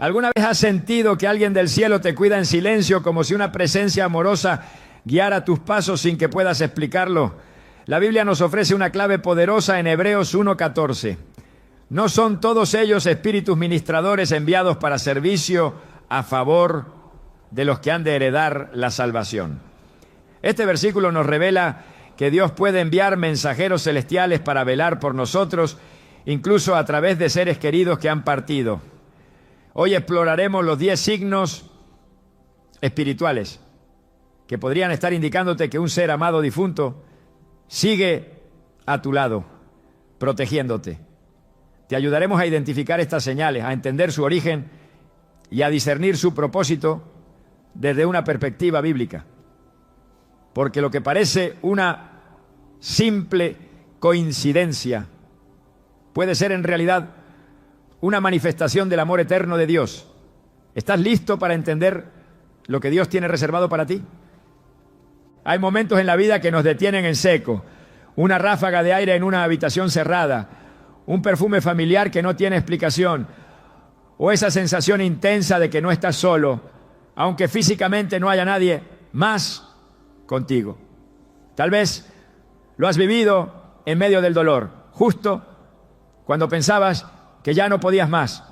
¿Alguna vez has sentido que alguien del cielo te cuida en silencio, como si una presencia amorosa guiara tus pasos sin que puedas explicarlo? La Biblia nos ofrece una clave poderosa en Hebreos 1:14. ¿No son todos ellos espíritus ministradores enviados para servicio a favor de los que han de heredar la salvación? Este versículo nos revela que Dios puede enviar mensajeros celestiales para velar por nosotros, incluso a través de seres queridos que han partido. Hoy exploraremos los 10 signos espirituales que podrían estar indicándote que un ser amado difunto sigue a tu lado, protegiéndote. Te ayudaremos a identificar estas señales, a entender su origen y a discernir su propósito desde una perspectiva bíblica. Porque lo que parece una simple coincidencia puede ser en realidad una manifestación del amor eterno de Dios. ¿Estás listo para entender lo que Dios tiene reservado para ti? Hay momentos en la vida que nos detienen en seco. Una ráfaga de aire en una habitación cerrada, un perfume familiar que no tiene explicación, o esa sensación intensa de que no estás solo, aunque físicamente no haya nadie más contigo. Tal vez lo has vivido en medio del dolor, justo cuando pensabas que ya no podías más,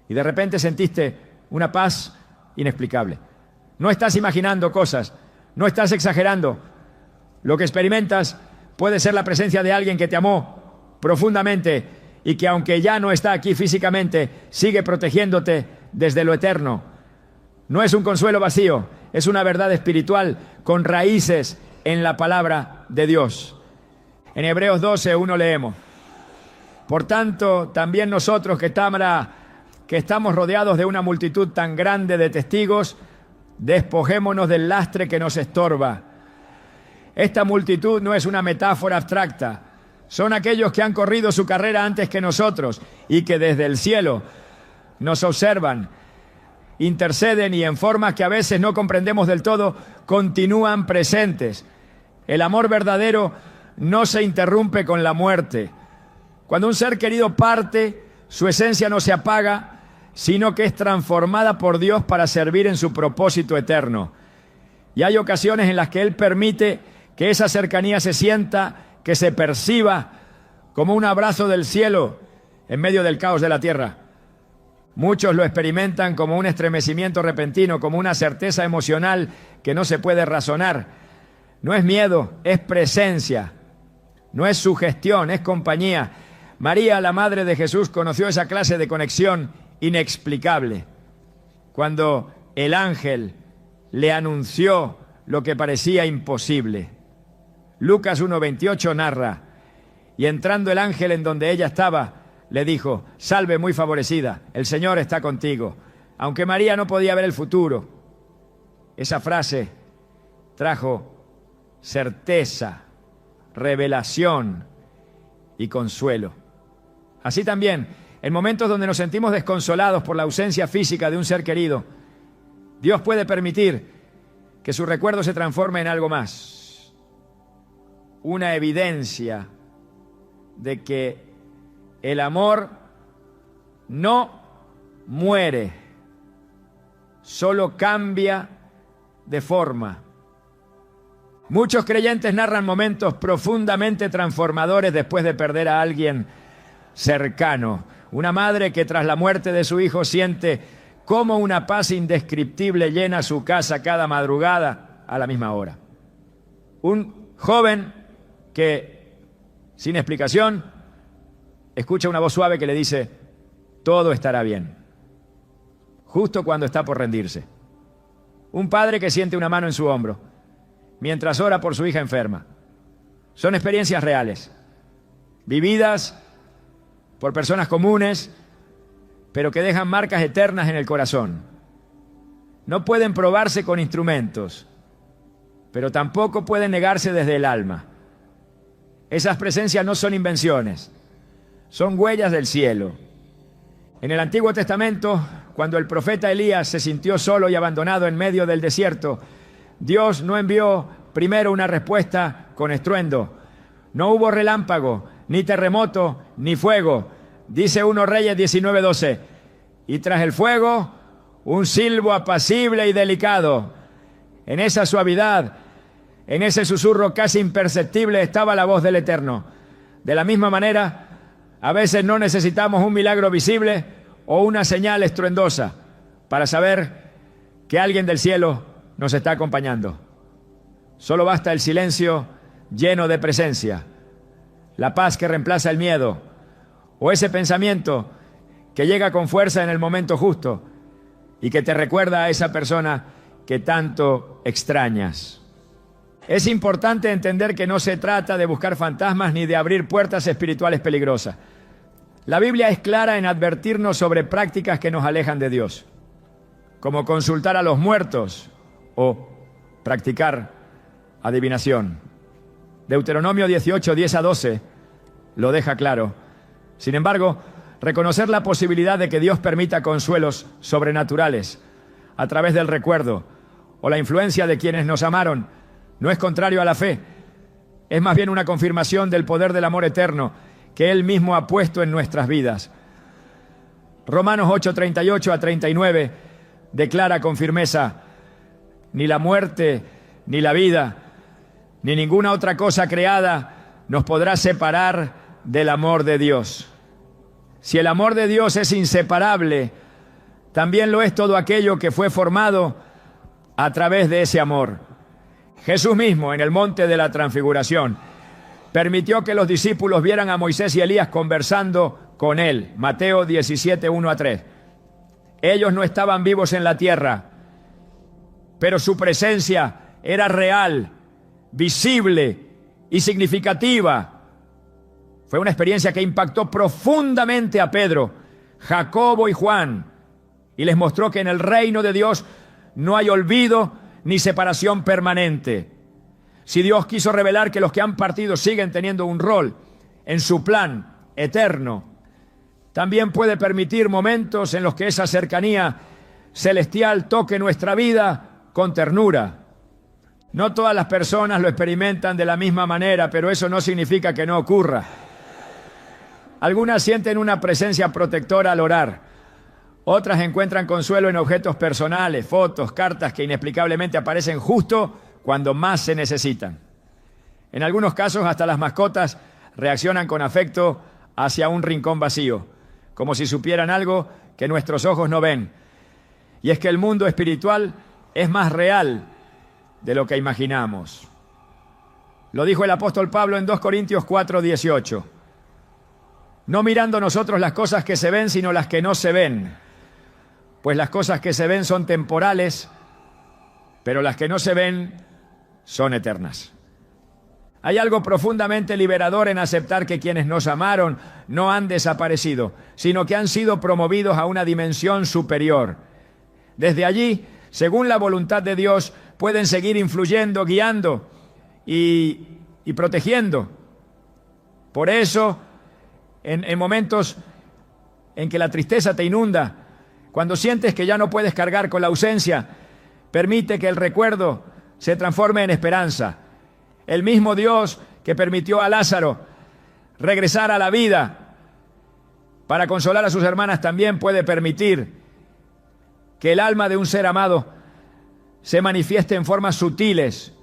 y de repente sentiste una paz inexplicable. No estás imaginando cosas, no estás exagerando. Lo que experimentas puede ser la presencia de alguien que te amó profundamente y que, aunque ya no está aquí físicamente, sigue protegiéndote desde lo eterno. No es un consuelo vacío, es una verdad espiritual con raíces en la palabra de Dios. En Hebreos 12:1 leemos: por tanto, también nosotros que estamos rodeados de una multitud tan grande de testigos, despojémonos del lastre que nos estorba. Esta multitud no es una metáfora abstracta. Son aquellos que han corrido su carrera antes que nosotros y que desde el cielo nos observan, interceden y en formas que a veces no comprendemos del todo, continúan presentes. El amor verdadero no se interrumpe con la muerte. Cuando un ser querido parte, su esencia no se apaga, sino que es transformada por Dios para servir en su propósito eterno. Y hay ocasiones en las que Él permite que esa cercanía se sienta, que se perciba como un abrazo del cielo en medio del caos de la tierra. Muchos lo experimentan como un estremecimiento repentino, como una certeza emocional que no se puede razonar. No es miedo, es presencia. No es sugestión, es compañía. María, la madre de Jesús, conoció esa clase de conexión inexplicable cuando el ángel le anunció lo que parecía imposible. Lucas 1:28 narra: y entrando el ángel en donde ella estaba, le dijo: salve muy favorecida, el Señor está contigo. Aunque María no podía ver el futuro, esa frase trajo certeza, revelación y consuelo. Así también, en momentos donde nos sentimos desconsolados por la ausencia física de un ser querido, Dios puede permitir que su recuerdo se transforme en algo más. Una evidencia de que el amor no muere, solo cambia de forma. Muchos creyentes narran momentos profundamente transformadores después de perder a alguien cercano. Una madre que tras la muerte de su hijo siente cómo una paz indescriptible llena su casa cada madrugada a la misma hora. Un joven que, sin explicación, escucha una voz suave que le dice: todo estará bien, justo cuando está por rendirse. Un padre que siente una mano en su hombro mientras ora por su hija enferma. Son experiencias reales, vividas por personas comunes, pero que dejan marcas eternas en el corazón. No pueden probarse con instrumentos, pero tampoco pueden negarse desde el alma. Esas presencias no son invenciones, son huellas del cielo. En el Antiguo Testamento, cuando el profeta Elías se sintió solo y abandonado en medio del desierto, Dios no envió primero una respuesta con estruendo. No hubo relámpago, ni terremoto, ni fuego. Dice 1 Reyes 19:12. y tras el fuego un silbo apacible y delicado. En esa suavidad, en ese susurro casi imperceptible estaba la voz del Eterno. De la misma manera, a veces no necesitamos un milagro visible o una señal estruendosa para saber que alguien del cielo nos está acompañando. Solo basta el silencio lleno de presencia, la paz que reemplaza el miedo, o ese pensamiento que llega con fuerza en el momento justo y que te recuerda a esa persona que tanto extrañas. Es importante entender que no se trata de buscar fantasmas ni de abrir puertas espirituales peligrosas. La Biblia es clara en advertirnos sobre prácticas que nos alejan de Dios, como consultar a los muertos o practicar adivinación. Deuteronomio 18, 10 a 12 lo deja claro. Sin embargo, reconocer la posibilidad de que Dios permita consuelos sobrenaturales a través del recuerdo o la influencia de quienes nos amaron no es contrario a la fe. Es más bien una confirmación del poder del amor eterno que Él mismo ha puesto en nuestras vidas. Romanos 8, 38 a 39 declara con firmeza: ni la muerte, ni la vida, ni ninguna otra cosa creada nos podrá separar del amor de Dios. Si el amor de Dios es inseparable, también lo es todo aquello que fue formado a través de ese amor. Jesús mismo, en el monte de la transfiguración, permitió que los discípulos vieran a Moisés y Elías conversando con él. Mateo 17, 1 a 3. Ellos no estaban vivos en la tierra, pero su presencia era real, visible y significativa. Fue una experiencia que impactó profundamente a Pedro, Jacobo y Juan, y les mostró que en el reino de Dios no hay olvido ni separación permanente. Si Dios quiso revelar que los que han partido siguen teniendo un rol en su plan eterno, también puede permitir momentos en los que esa cercanía celestial toque nuestra vida con ternura. No todas las personas lo experimentan de la misma manera, pero eso no significa que no ocurra. Algunas sienten una presencia protectora al orar. Otras encuentran consuelo en objetos personales, fotos, cartas que inexplicablemente aparecen justo cuando más se necesitan. En algunos casos, hasta las mascotas reaccionan con afecto hacia un rincón vacío, como si supieran algo que nuestros ojos no ven. Y es que el mundo espiritual es más real de lo que imaginamos. Lo dijo el apóstol Pablo en 2 Corintios 4, 18. No mirando nosotros las cosas que se ven, sino las que no se ven. Pues las cosas que se ven son temporales, pero las que no se ven son eternas. Hay algo profundamente liberador en aceptar que quienes nos amaron no han desaparecido, sino que han sido promovidos a una dimensión superior. Desde allí, según la voluntad de Dios, pueden seguir influyendo, guiando y protegiendo. Por eso, en momentos en que la tristeza te inunda, cuando sientes que ya no puedes cargar con la ausencia, permite que el recuerdo se transforme en esperanza. El mismo Dios que permitió a Lázaro regresar a la vida para consolar a sus hermanas también puede permitir que el alma de un ser amado se manifieste en formas sutiles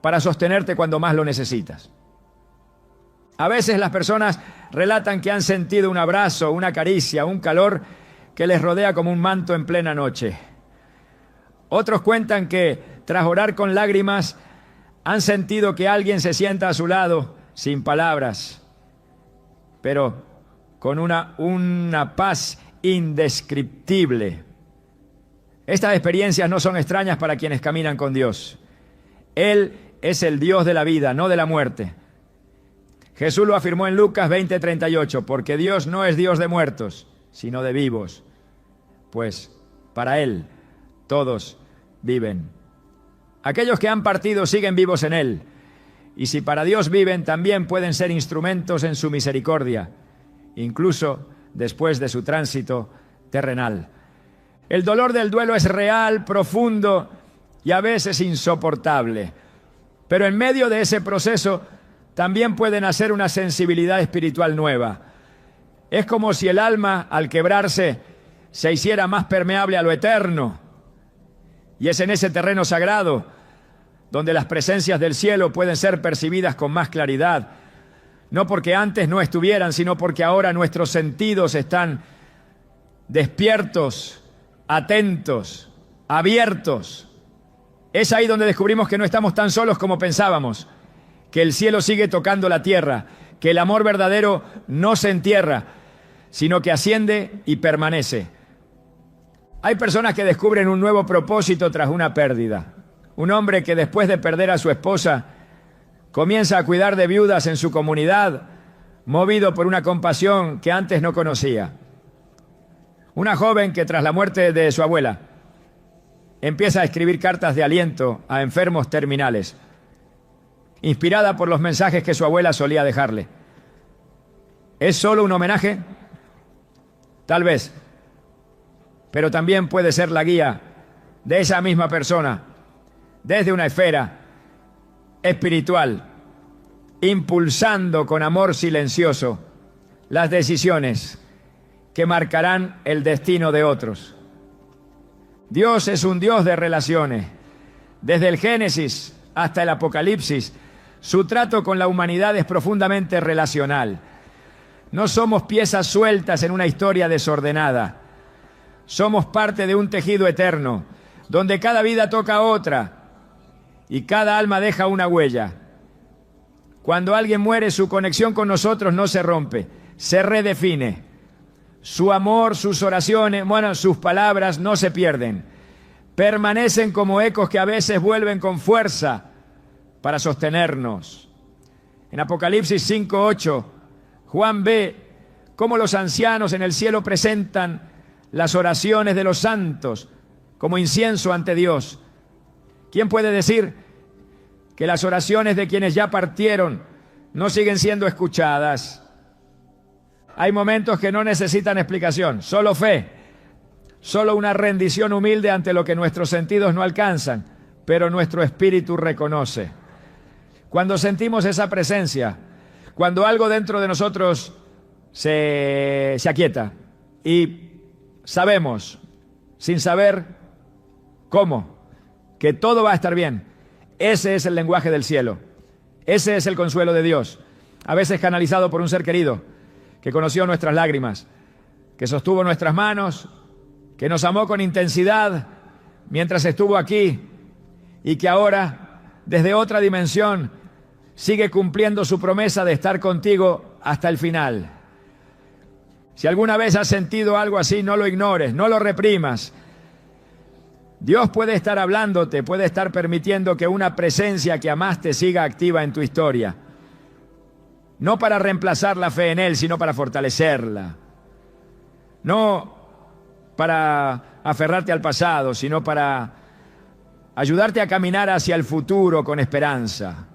para sostenerte cuando más lo necesitas. A veces las personas relatan que han sentido un abrazo, una caricia, un calor que les rodea como un manto en plena noche. Otros cuentan que, tras orar con lágrimas, han sentido que alguien se sienta a su lado, sin palabras, pero con una paz indescriptible. Estas experiencias no son extrañas para quienes caminan con Dios. Él es el Dios de la vida, no de la muerte. Jesús lo afirmó en Lucas 20:38, porque Dios no es Dios de muertos, sino de vivos, pues para Él todos viven. Aquellos que han partido siguen vivos en Él, y si para Dios viven, también pueden ser instrumentos en su misericordia, incluso después de su tránsito terrenal. El dolor del duelo es real, profundo y a veces insoportable, pero en medio de ese proceso también puede nacer una sensibilidad espiritual nueva. Es como si el alma, al quebrarse, se hiciera más permeable a lo eterno. Y es en ese terreno sagrado donde las presencias del cielo pueden ser percibidas con más claridad. No porque antes no estuvieran, sino porque ahora nuestros sentidos están despiertos, atentos, abiertos. Es ahí donde descubrimos que no estamos tan solos como pensábamos, que el cielo sigue tocando la tierra, que el amor verdadero no se entierra, sino que asciende y permanece. Hay personas que descubren un nuevo propósito tras una pérdida. Un hombre que después de perder a su esposa comienza a cuidar de viudas en su comunidad, movido por una compasión que antes no conocía. Una joven que tras la muerte de su abuela empieza a escribir cartas de aliento a enfermos terminales, inspirada por los mensajes que su abuela solía dejarle. ¿Es solo un homenaje? Tal vez, pero también puede ser la guía de esa misma persona desde una esfera espiritual, impulsando con amor silencioso las decisiones que marcarán el destino de otros. Dios es un Dios de relaciones. Desde el Génesis hasta el Apocalipsis, su trato con la humanidad es profundamente relacional. No somos piezas sueltas en una historia desordenada. Somos parte de un tejido eterno, donde cada vida toca a otra y cada alma deja una huella. Cuando alguien muere, su conexión con nosotros no se rompe, se redefine. Su amor, sus oraciones, sus palabras no se pierden. Permanecen como ecos que a veces vuelven con fuerza para sostenernos. En Apocalipsis 5:8, Juan ve cómo los ancianos en el cielo presentan las oraciones de los santos como incienso ante Dios. ¿Quién puede decir que las oraciones de quienes ya partieron no siguen siendo escuchadas? Hay momentos que no necesitan explicación, solo fe, solo una rendición humilde ante lo que nuestros sentidos no alcanzan, pero nuestro espíritu reconoce. Cuando sentimos esa presencia, cuando algo dentro de nosotros se aquieta y sabemos, sin saber cómo, que todo va a estar bien, ese es el lenguaje del cielo, ese es el consuelo de Dios, a veces canalizado por un ser querido que conoció nuestras lágrimas, que sostuvo nuestras manos, que nos amó con intensidad mientras estuvo aquí y que ahora, desde otra dimensión, sigue cumpliendo su promesa de estar contigo hasta el final. Si alguna vez has sentido algo así, no lo ignores, no lo reprimas. Dios puede estar hablándote, puede estar permitiendo que una presencia que amaste siga activa en tu historia. No para reemplazar la fe en Él, sino para fortalecerla. No para aferrarte al pasado, sino para ayudarte a caminar hacia el futuro con esperanza.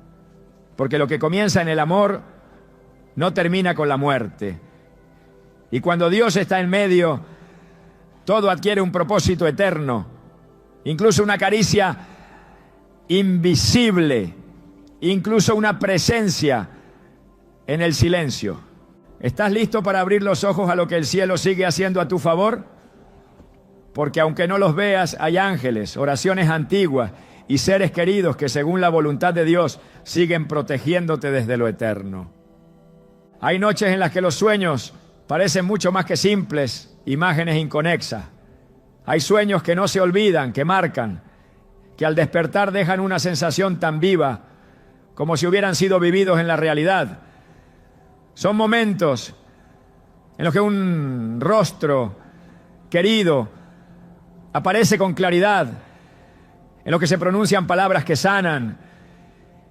Porque lo que comienza en el amor no termina con la muerte. Y cuando Dios está en medio, todo adquiere un propósito eterno. Incluso una caricia invisible, incluso una presencia en el silencio. ¿Estás listo para abrir los ojos a lo que el cielo sigue haciendo a tu favor? Porque aunque no los veas, hay ángeles, oraciones antiguas y seres queridos que según la voluntad de Dios siguen protegiéndote desde lo eterno. Hay noches en las que los sueños parecen mucho más que simples imágenes inconexas. Hay sueños que no se olvidan, que marcan, que al despertar dejan una sensación tan viva como si hubieran sido vividos en la realidad. Son momentos en los que un rostro querido aparece con claridad, en los que se pronuncian palabras que sanan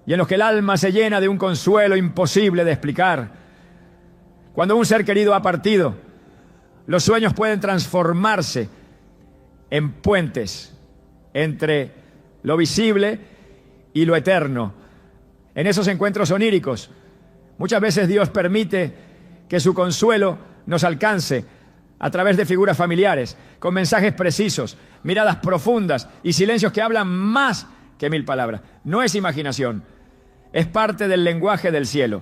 y en los que el alma se llena de un consuelo imposible de explicar. Cuando un ser querido ha partido, los sueños pueden transformarse en puentes entre lo visible y lo eterno. En esos encuentros oníricos, muchas veces Dios permite que su consuelo nos alcance a través de figuras familiares, con mensajes precisos, miradas profundas y silencios que hablan más que 1000 palabras. No es imaginación, es parte del lenguaje del cielo.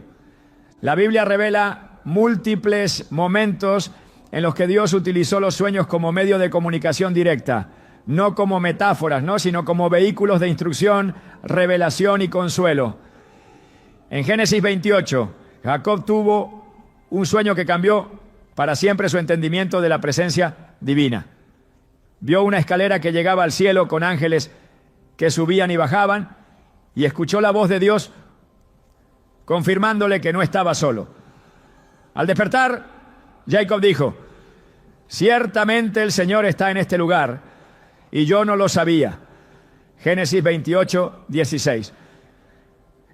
La Biblia revela múltiples momentos en los que Dios utilizó los sueños como medio de comunicación directa, no como metáforas, ¿no?, sino como vehículos de instrucción, revelación y consuelo. En Génesis 28, Jacob tuvo un sueño que cambió para siempre su entendimiento de la presencia divina. Vio una escalera que llegaba al cielo con ángeles que subían y bajaban, y escuchó la voz de Dios confirmándole que no estaba solo. Al despertar, Jacob dijo: ciertamente el Señor está en este lugar, y yo no lo sabía. Génesis 28, 16.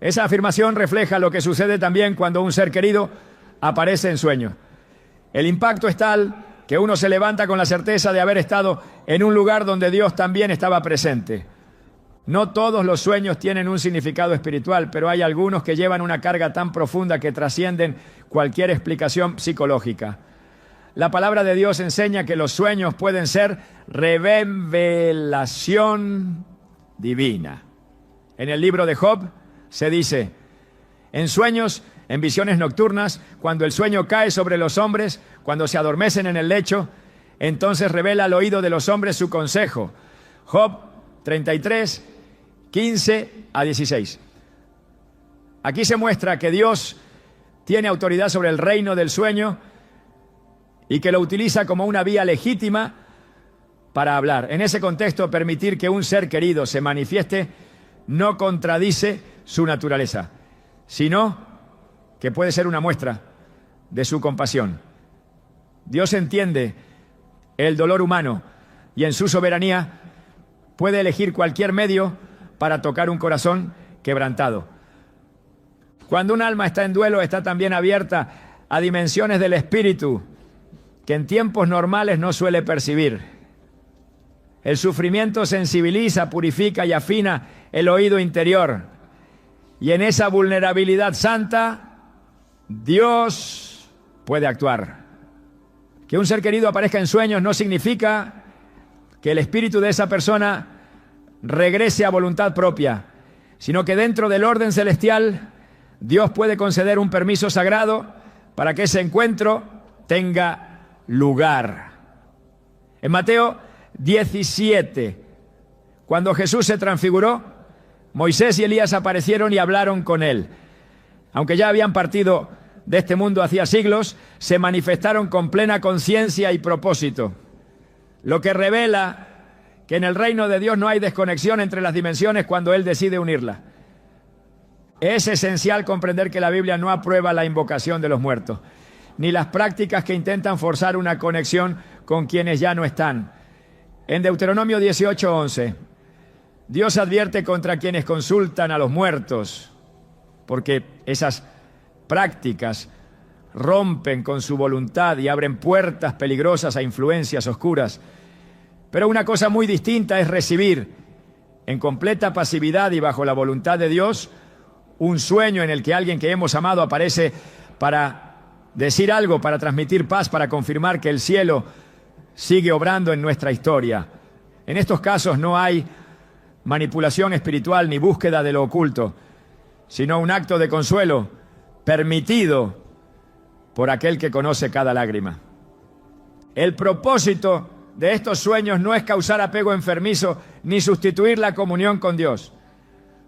Esa afirmación refleja lo que sucede también cuando un ser querido aparece en sueños. El impacto es tal que uno se levanta con la certeza de haber estado en un lugar donde Dios también estaba presente. No todos los sueños tienen un significado espiritual, pero hay algunos que llevan una carga tan profunda que trascienden cualquier explicación psicológica. La palabra de Dios enseña que los sueños pueden ser revelación divina. En el libro de Job se dice: en sueños, en visiones nocturnas, cuando el sueño cae sobre los hombres, cuando se adormecen en el lecho, entonces revela al oído de los hombres su consejo. Job 33, 15 a 16. Aquí se muestra que Dios tiene autoridad sobre el reino del sueño y que lo utiliza como una vía legítima para hablar. En ese contexto, permitir que un ser querido se manifieste no contradice su naturaleza, sino que puede ser una muestra de su compasión. Dios entiende el dolor humano y en su soberanía puede elegir cualquier medio para tocar un corazón quebrantado. Cuando un alma está en duelo, está también abierta a dimensiones del espíritu que en tiempos normales no suele percibir. El sufrimiento sensibiliza, purifica y afina el oído interior. Y en esa vulnerabilidad santa, Dios puede actuar. Que un ser querido aparezca en sueños no significa que el espíritu de esa persona regrese a voluntad propia, sino que dentro del orden celestial, Dios puede conceder un permiso sagrado para que ese encuentro tenga lugar. En Mateo 17, cuando Jesús se transfiguró, Moisés y Elías aparecieron y hablaron con él. Aunque ya habían partido de este mundo hacía siglos, se manifestaron con plena conciencia y propósito, lo que revela que en el reino de Dios no hay desconexión entre las dimensiones cuando Él decide unirlas. Es esencial comprender que la Biblia no aprueba la invocación de los muertos, ni las prácticas que intentan forzar una conexión con quienes ya no están. En Deuteronomio 18:11, Dios advierte contra quienes consultan a los muertos, porque esas prácticas rompen con su voluntad y abren puertas peligrosas a influencias oscuras. Pero una cosa muy distinta es recibir en completa pasividad y bajo la voluntad de Dios un sueño en el que alguien que hemos amado aparece para decir algo, para transmitir paz, para confirmar que el cielo sigue obrando en nuestra historia. En estos casos no hay manipulación espiritual ni búsqueda de lo oculto, sino un acto de consuelo permitido por aquel que conoce cada lágrima. El propósito de estos sueños no es causar apego enfermizo ni sustituir la comunión con Dios.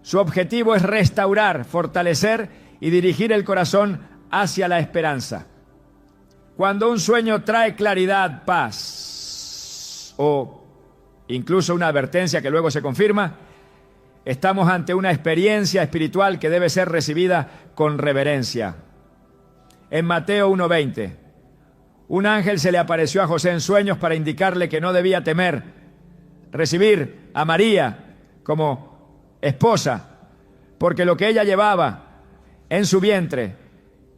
Su objetivo es restaurar, fortalecer y dirigir el corazón hacia la esperanza. Cuando un sueño trae claridad, paz o incluso una advertencia que luego se confirma, estamos ante una experiencia espiritual que debe ser recibida con reverencia. En Mateo 1:20, un ángel se le apareció a José en sueños para indicarle que no debía temer recibir a María como esposa, porque lo que ella llevaba en su vientre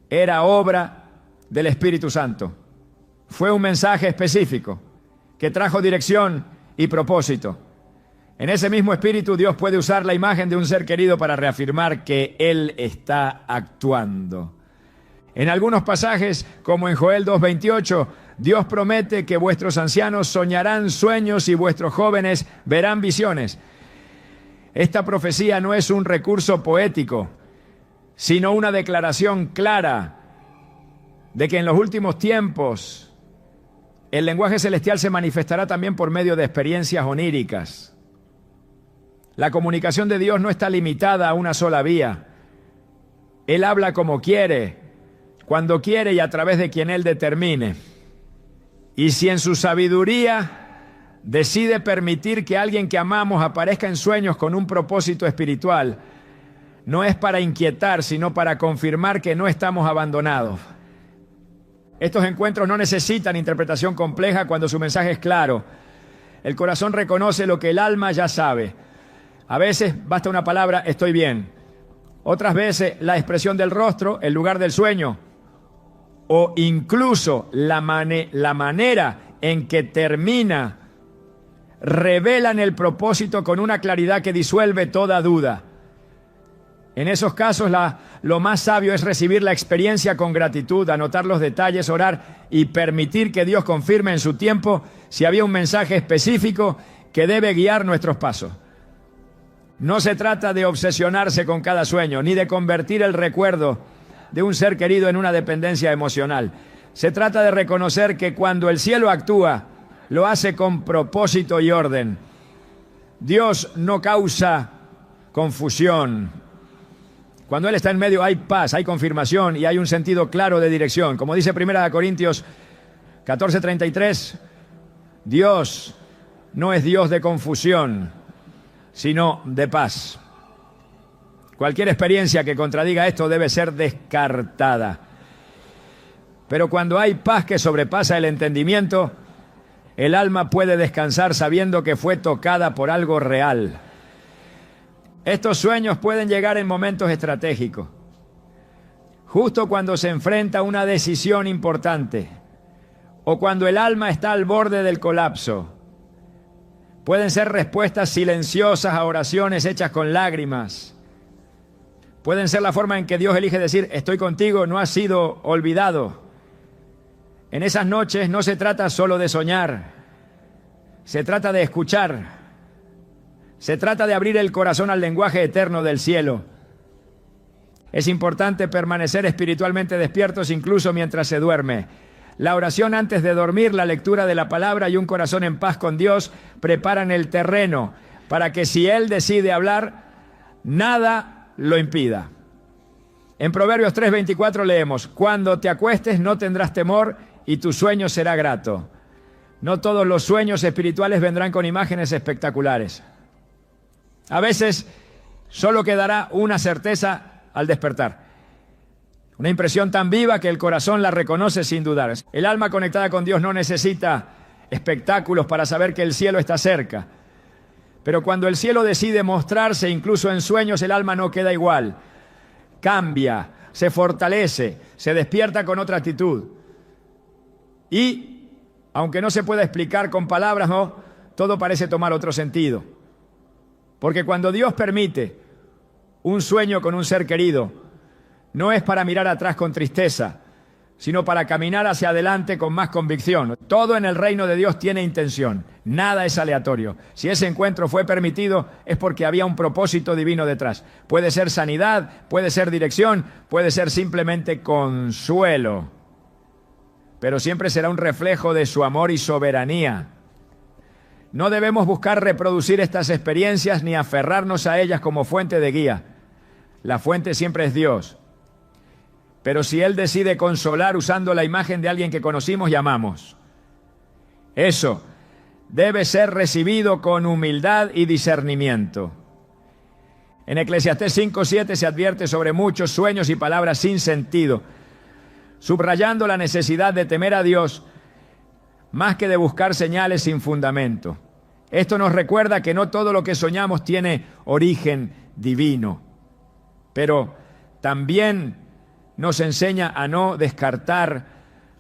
era obra del Espíritu Santo. Fue un mensaje específico que trajo dirección y propósito. En ese mismo espíritu, Dios puede usar la imagen de un ser querido para reafirmar que Él está actuando. En algunos pasajes, como en Joel 2:28, Dios promete que vuestros ancianos soñarán sueños y vuestros jóvenes verán visiones. Esta profecía no es un recurso poético, sino una declaración clara de que en los últimos tiempos El lenguaje celestial se manifestará también por medio de experiencias oníricas. La comunicación de Dios no está limitada a una sola vía. Él habla como quiere, cuando quiere y a través de quien Él determine. Y si en su sabiduría decide permitir que alguien que amamos aparezca en sueños con un propósito espiritual, no es para inquietar, sino para confirmar que no estamos abandonados. Estos encuentros no necesitan interpretación compleja cuando su mensaje es claro. El corazón reconoce lo que el alma ya sabe. A veces basta una palabra, estoy bien. Otras veces la expresión del rostro, el lugar del sueño, o incluso la manera en que termina, revelan el propósito con una claridad que disuelve toda duda. En esos casos lo más sabio es recibir la experiencia con gratitud, anotar los detalles, orar y permitir que Dios confirme en su tiempo si había un mensaje específico que debe guiar nuestros pasos. No se trata de obsesionarse con cada sueño, ni de convertir el recuerdo de un ser querido en una dependencia emocional. Se trata de reconocer que cuando el cielo actúa, lo hace con propósito y orden. Dios no causa confusión. Cuando Él está en medio hay paz, hay confirmación y hay un sentido claro de dirección. Como dice 1 Corintios 14:33, Dios no es Dios de confusión, sino de paz. Cualquier experiencia que contradiga esto debe ser descartada. Pero cuando hay paz que sobrepasa el entendimiento, el alma puede descansar sabiendo que fue tocada por algo real. Estos sueños pueden llegar en momentos estratégicos, justo cuando se enfrenta a una decisión importante o cuando el alma está al borde del colapso. Pueden ser respuestas silenciosas a oraciones hechas con lágrimas. Pueden ser la forma en que Dios elige decir, estoy contigo, no has sido olvidado. En esas noches no se trata solo de soñar, se trata de escuchar. Se trata de abrir el corazón al lenguaje eterno del cielo. Es importante permanecer espiritualmente despiertos incluso mientras se duerme. La oración antes de dormir, la lectura de la palabra y un corazón en paz con Dios preparan el terreno para que si Él decide hablar, nada lo impida. En Proverbios 3:24 leemos, cuando te acuestes no tendrás temor y tu sueño será grato. No todos los sueños espirituales vendrán con imágenes espectaculares. A veces solo quedará una certeza al despertar. Una impresión tan viva que el corazón la reconoce sin dudar. El alma conectada con Dios no necesita espectáculos para saber que el cielo está cerca. Pero cuando el cielo decide mostrarse, incluso en sueños, el alma no queda igual. Cambia, se fortalece, se despierta con otra actitud. Y, aunque no se pueda explicar con palabras, no, todo parece tomar otro sentido. Porque cuando Dios permite un sueño con un ser querido, no es para mirar atrás con tristeza, sino para caminar hacia adelante con más convicción. Todo en el reino de Dios tiene intención, nada es aleatorio. Si ese encuentro fue permitido, es porque había un propósito divino detrás. Puede ser sanidad, puede ser dirección, puede ser simplemente consuelo. Pero siempre será un reflejo de su amor y soberanía. No debemos buscar reproducir estas experiencias ni aferrarnos a ellas como fuente de guía. La fuente siempre es Dios. Pero si Él decide consolar usando la imagen de alguien que conocimos y amamos, eso debe ser recibido con humildad y discernimiento. En Eclesiastés 5:7 se advierte sobre muchos sueños y palabras sin sentido, subrayando la necesidad de temer a Dios más que de buscar señales sin fundamento. Esto nos recuerda que no todo lo que soñamos tiene origen divino, pero también nos enseña a no descartar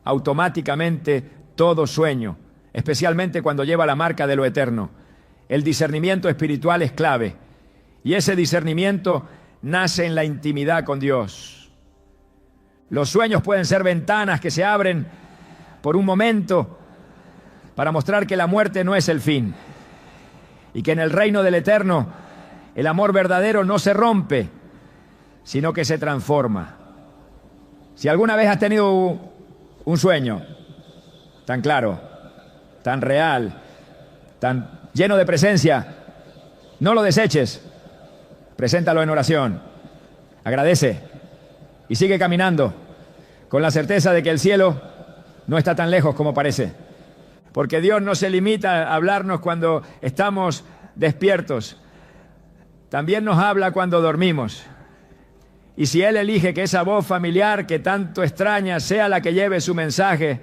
automáticamente todo sueño, especialmente cuando lleva la marca de lo eterno. El discernimiento espiritual es clave, y ese discernimiento nace en la intimidad con Dios. Los sueños pueden ser ventanas que se abren por un momento para mostrar que la muerte no es el fin y que en el reino del eterno el amor verdadero no se rompe, sino que se transforma. Si alguna vez has tenido un sueño tan claro, tan real, tan lleno de presencia. No lo deseches. Preséntalo en oración. Agradece y sigue caminando con la certeza de que el cielo no está tan lejos como parece. Porque Dios no se limita a hablarnos cuando estamos despiertos. También nos habla cuando dormimos. Y si Él elige que esa voz familiar que tanto extraña sea la que lleve su mensaje,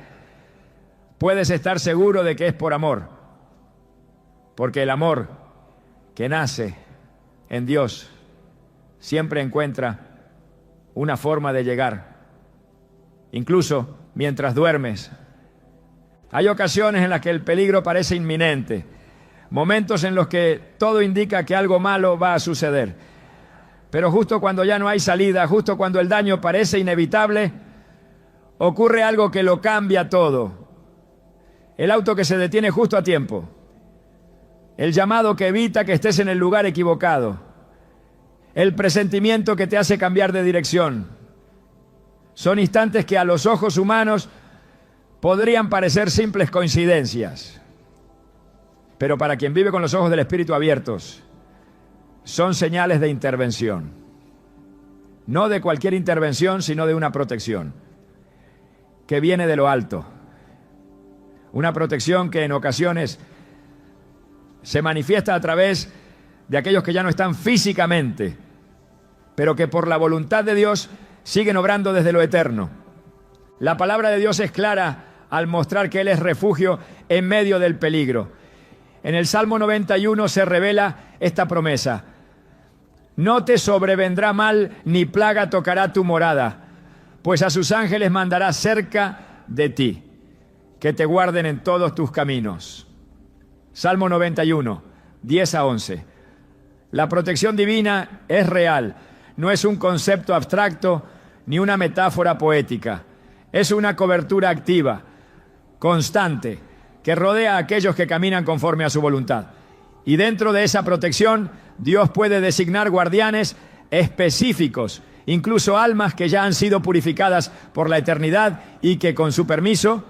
puedes estar seguro de que es por amor. Porque el amor que nace en Dios siempre encuentra una forma de llegar, incluso mientras duermes. Hay ocasiones en las que el peligro parece inminente, momentos en los que todo indica que algo malo va a suceder. Pero justo cuando ya no hay salida, justo cuando el daño parece inevitable, ocurre algo que lo cambia todo. El auto que se detiene justo a tiempo, el llamado que evita que estés en el lugar equivocado, el presentimiento que te hace cambiar de dirección. Son instantes que a los ojos humanos podrían parecer simples coincidencias, pero para quien vive con los ojos del Espíritu abiertos, son señales de intervención. No de cualquier intervención, sino de una protección que viene de lo alto. Una protección que en ocasiones se manifiesta a través de aquellos que ya no están físicamente, pero que por la voluntad de Dios siguen obrando desde lo eterno. La palabra de Dios es clara al mostrar que Él es refugio en medio del peligro. En el Salmo 91 se revela esta promesa: no te sobrevendrá mal, ni plaga tocará tu morada, pues a sus ángeles mandará cerca de ti, que te guarden en todos tus caminos. Salmo 91, 10 a 11. La protección divina es real, no es un concepto abstracto ni una metáfora poética. Es una cobertura activa, constante, que rodea a aquellos que caminan conforme a su voluntad. Y dentro de esa protección, Dios puede designar guardianes específicos, incluso almas que ya han sido purificadas por la eternidad y que con su permiso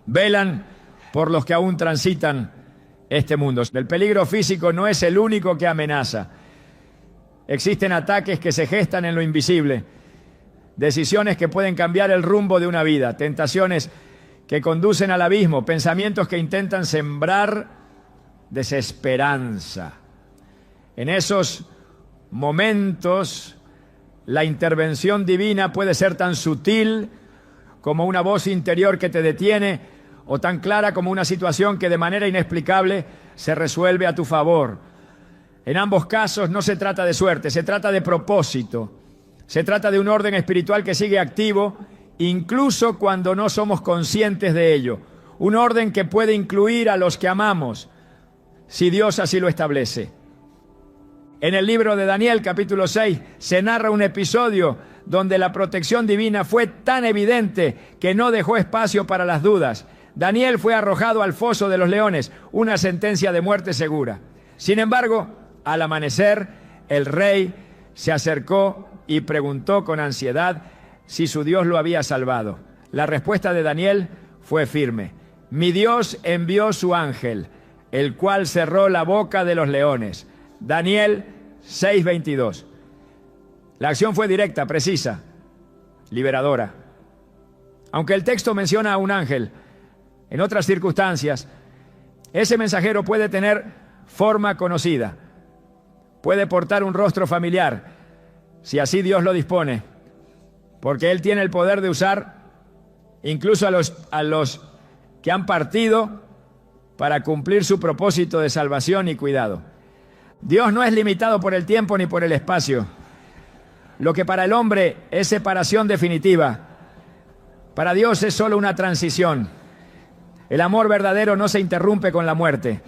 velan por los que aún transitan este mundo. El peligro físico no es el único que amenaza. Existen ataques que se gestan en lo invisible, decisiones que pueden cambiar el rumbo de una vida, tentaciones que conducen al abismo, pensamientos que intentan sembrar desesperanza. En esos momentos, la intervención divina puede ser tan sutil como una voz interior que te detiene, o tan clara como una situación que de manera inexplicable se resuelve a tu favor. En ambos casos no se trata de suerte, se trata de propósito. Se trata de un orden espiritual que sigue activo, incluso cuando no somos conscientes de ello. Un orden que puede incluir a los que amamos, si Dios así lo establece. En el libro de Daniel, capítulo 6, se narra un episodio donde la protección divina fue tan evidente que no dejó espacio para las dudas. Daniel fue arrojado al foso de los leones, una sentencia de muerte segura. Sin embargo, al amanecer, el rey se acercó y preguntó con ansiedad si su Dios lo había salvado. La respuesta de Daniel fue firme: mi Dios envió su ángel, el cual cerró la boca de los leones. Daniel 6:22. La acción fue directa, precisa, liberadora. Aunque el texto menciona a un ángel, en otras circunstancias, ese mensajero puede tener forma conocida, puede portar un rostro familiar, si así Dios lo dispone, porque Él tiene el poder de usar incluso a los que han partido para cumplir su propósito de salvación y cuidado. Dios no es limitado por el tiempo ni por el espacio. Lo que para el hombre es separación definitiva, para Dios es solo una transición. El amor verdadero no se interrumpe con la muerte.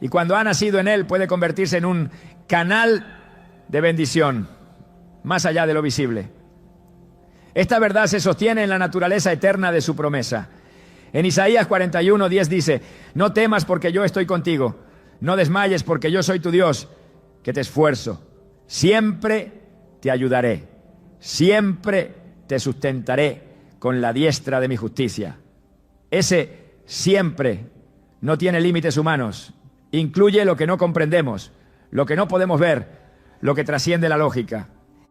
Y cuando ha nacido en Él puede convertirse en un canal de bendición, más allá de lo visible. Esta verdad se sostiene en la naturaleza eterna de su promesa. En Isaías 41:10 dice: no temas porque yo estoy contigo, no desmayes porque yo soy tu Dios, que te esfuerzo. Siempre te ayudaré, siempre te sustentaré con la diestra de mi justicia. Ese siempre no tiene límites humanos. Incluye lo que no comprendemos, lo que no podemos ver, lo que trasciende la lógica.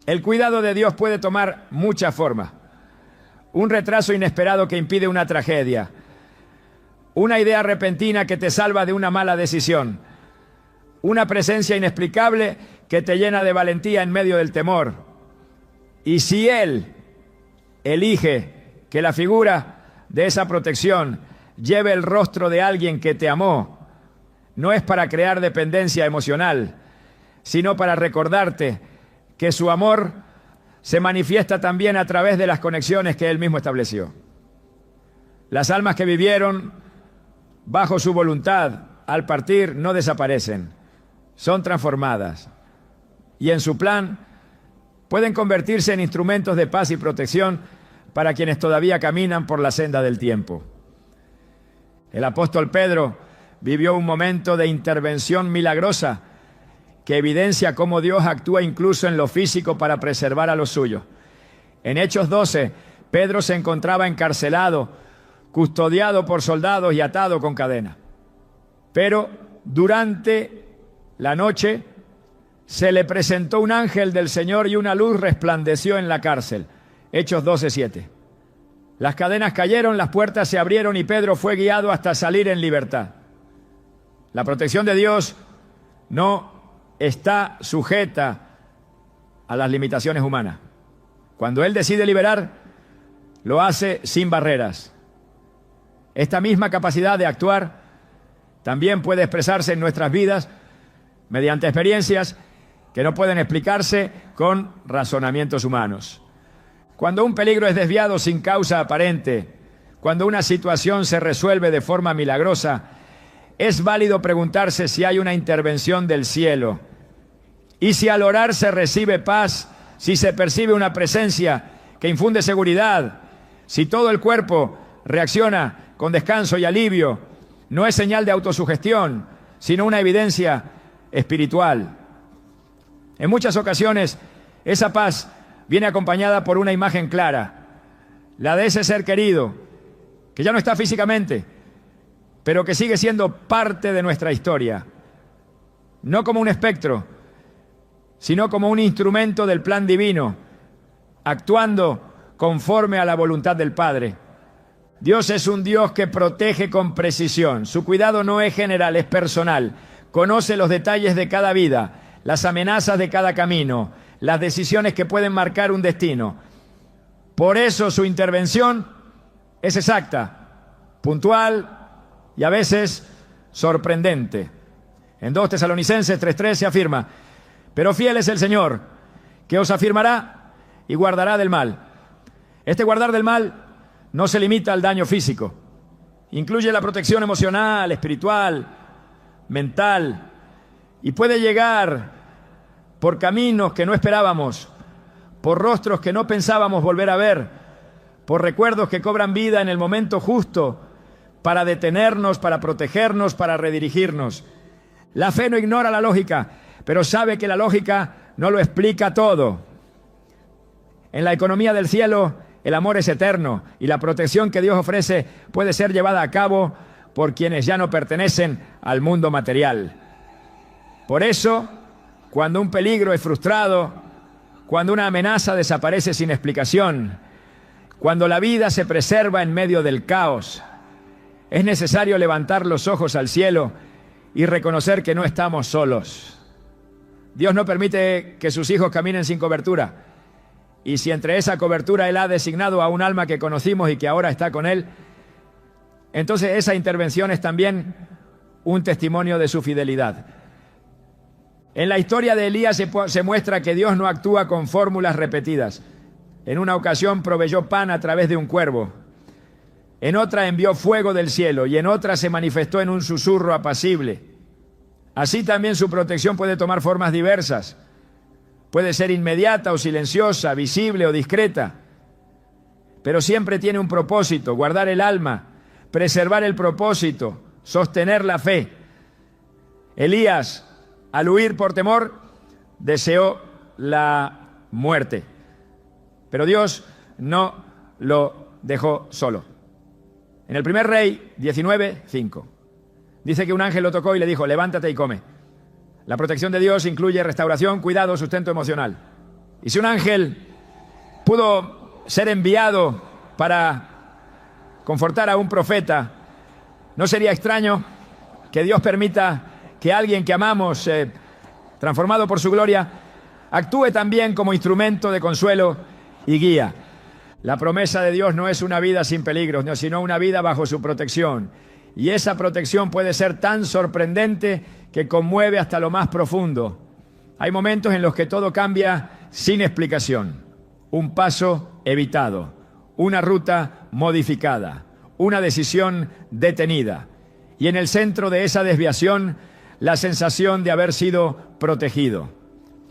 El cuidado de Dios puede tomar muchas formas. Un retraso inesperado que impide una tragedia. Una idea repentina que te salva de una mala decisión. Una presencia inexplicable que te llena de valentía en medio del temor. Y si Él elige que la figura de esa protección lleve el rostro de alguien que te amó, no es para crear dependencia emocional, sino para recordarte que su amor se manifiesta también a través de las conexiones que Él mismo estableció. Las almas que vivieron bajo su voluntad al partir no desaparecen, son transformadas y en su plan pueden convertirse en instrumentos de paz y protección para quienes todavía caminan por la senda del tiempo. El apóstol Pedro vivió un momento de intervención milagrosa que evidencia cómo Dios actúa incluso en lo físico para preservar a los suyos. En Hechos 12, Pedro se encontraba encarcelado, custodiado por soldados y atado con cadena. Pero durante la noche se le presentó un ángel del Señor y una luz resplandeció en la cárcel. Hechos 12:7. Las cadenas cayeron, las puertas se abrieron y Pedro fue guiado hasta salir en libertad. La protección de Dios no está sujeta a las limitaciones humanas. Cuando Él decide liberar, lo hace sin barreras. Esta misma capacidad de actuar también puede expresarse en nuestras vidas mediante experiencias que no pueden explicarse con razonamientos humanos. Cuando un peligro es desviado sin causa aparente, cuando una situación se resuelve de forma milagrosa, es válido preguntarse si hay una intervención del cielo. Y si al orar se recibe paz, si se percibe una presencia que infunde seguridad, si todo el cuerpo reacciona con descanso y alivio, no es señal de autosugestión, sino una evidencia espiritual. En muchas ocasiones, esa paz viene acompañada por una imagen clara, la de ese ser querido, que ya no está físicamente, pero que sigue siendo parte de nuestra historia, no como un espectro, sino como un instrumento del plan divino, actuando conforme a la voluntad del Padre. Dios es un Dios que protege con precisión. Su cuidado no es general, es personal. Conoce los detalles de cada vida, las amenazas de cada camino, las decisiones que pueden marcar un destino. Por eso su intervención es exacta, puntual y a veces sorprendente. En 2 Tesalonicenses 3:3 se afirma: pero fiel es el Señor, que os afirmará y guardará del mal. Este guardar del mal no se limita al daño físico. Incluye la protección emocional, espiritual, mental, y puede llegar por caminos que no esperábamos, por rostros que no pensábamos volver a ver, por recuerdos que cobran vida en el momento justo para detenernos, para protegernos, para redirigirnos. La fe no ignora la lógica, pero sabe que la lógica no lo explica todo. En la economía del cielo, el amor es eterno y la protección que Dios ofrece puede ser llevada a cabo por quienes ya no pertenecen al mundo material. Por eso, cuando un peligro es frustrado, cuando una amenaza desaparece sin explicación, cuando la vida se preserva en medio del caos, es necesario levantar los ojos al cielo y reconocer que no estamos solos. Dios no permite que sus hijos caminen sin cobertura. Y si entre esa cobertura Él ha designado a un alma que conocimos y que ahora está con Él, entonces esa intervención es también un testimonio de su fidelidad. En la historia de Elías se muestra que Dios no actúa con fórmulas repetidas. En una ocasión proveyó pan a través de un cuervo. En otra envió fuego del cielo y en otra se manifestó en un susurro apacible. Así también su protección puede tomar formas diversas. Puede ser inmediata o silenciosa, visible o discreta. Pero siempre tiene un propósito: guardar el alma, preservar el propósito, sostener la fe. Elías, al huir por temor, deseó la muerte. Pero Dios no lo dejó solo. En el primer Rey 19:5. Dice que un ángel lo tocó y le dijo, levántate y come. La protección de Dios incluye restauración, cuidado, sustento emocional. Y si un ángel pudo ser enviado para confortar a un profeta, ¿no sería extraño que Dios permita que alguien que amamos, transformado por su gloria, actúe también como instrumento de consuelo y guía? La promesa de Dios no es una vida sin peligros, sino una vida bajo su protección. Y esa protección puede ser tan sorprendente que conmueve hasta lo más profundo. Hay momentos en los que todo cambia sin explicación. Un paso evitado, una ruta modificada, una decisión detenida. Y en el centro de esa desviación, la sensación de haber sido protegido.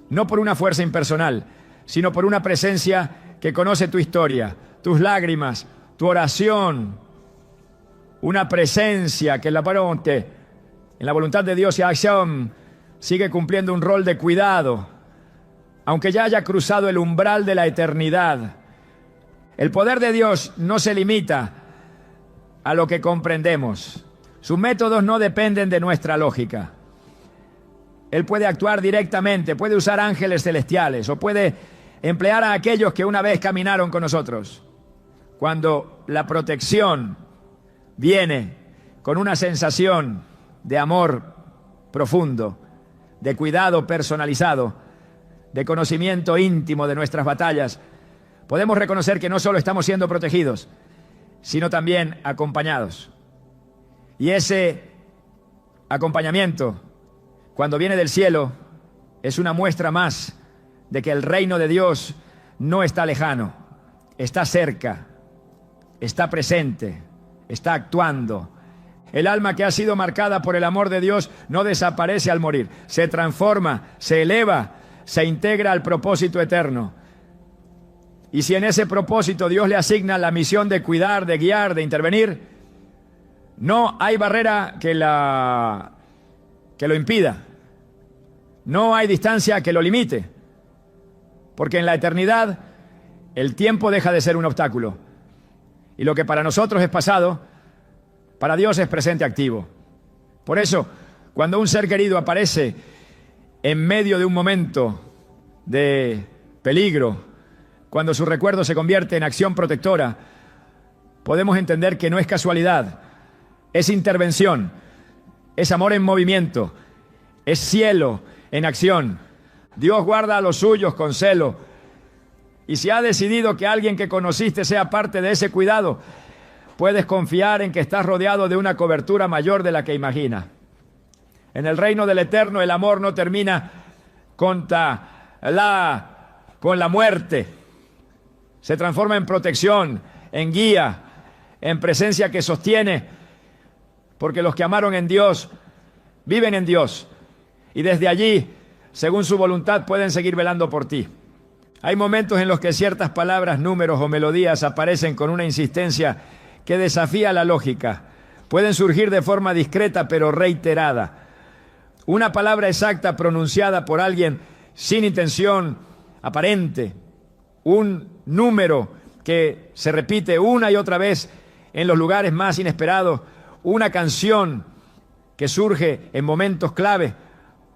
No por una fuerza impersonal, sino por una presencia que conoce tu historia, tus lágrimas, tu oración. Una presencia que en la voluntad de Dios y acción sigue cumpliendo un rol de cuidado, aunque ya haya cruzado el umbral de la eternidad. El poder de Dios no se limita a lo que comprendemos. Sus métodos no dependen de nuestra lógica. Él puede actuar directamente, puede usar ángeles celestiales o puede emplear a aquellos que una vez caminaron con nosotros. Cuando la protección viene con una sensación de amor profundo, de cuidado personalizado, de conocimiento íntimo de nuestras batallas, podemos reconocer que no solo estamos siendo protegidos, sino también acompañados. Y ese acompañamiento, cuando viene del cielo, es una muestra más de que el reino de Dios no está lejano, está cerca, está presente, está actuando. El alma que ha sido marcada por el amor de Dios no desaparece al morir, se transforma, se eleva, se integra al propósito eterno. Y si en ese propósito Dios le asigna la misión de cuidar, de guiar, de intervenir, no hay barrera que lo impida. No hay distancia que lo limite. Porque en la eternidad el tiempo deja de ser un obstáculo. Y lo que para nosotros es pasado, para Dios es presente activo. Por eso, cuando un ser querido aparece en medio de un momento de peligro, cuando su recuerdo se convierte en acción protectora, podemos entender que no es casualidad, es intervención, es amor en movimiento, es cielo en acción. Dios guarda a los suyos con celo. Y si ha decidido que alguien que conociste sea parte de ese cuidado, puedes confiar en que estás rodeado de una cobertura mayor de la que imaginas. En el reino del Eterno, el amor no termina con la muerte. Se transforma en protección, en guía, en presencia que sostiene, porque los que amaron en Dios viven en Dios. Y desde allí, según su voluntad, pueden seguir velando por ti. Hay momentos en los que ciertas palabras, números o melodías aparecen con una insistencia que desafía la lógica. Pueden surgir de forma discreta pero reiterada. Una palabra exacta pronunciada por alguien sin intención aparente. Un número que se repite una y otra vez en los lugares más inesperados. Una canción que surge en momentos clave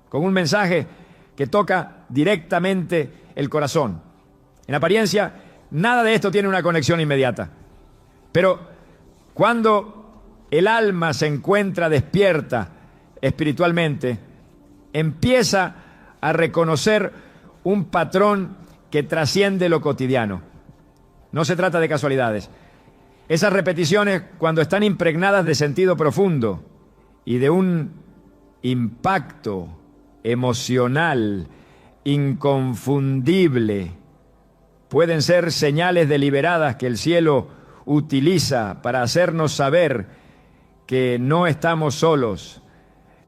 con un mensaje que toca directamente el corazón. En apariencia, nada de esto tiene una conexión inmediata. Pero cuando el alma se encuentra despierta espiritualmente, empieza a reconocer un patrón que trasciende lo cotidiano. No se trata de casualidades. Esas repeticiones, cuando están impregnadas de sentido profundo y de un impacto emocional inconfundible, pueden ser señales deliberadas que el cielo utiliza para hacernos saber que no estamos solos.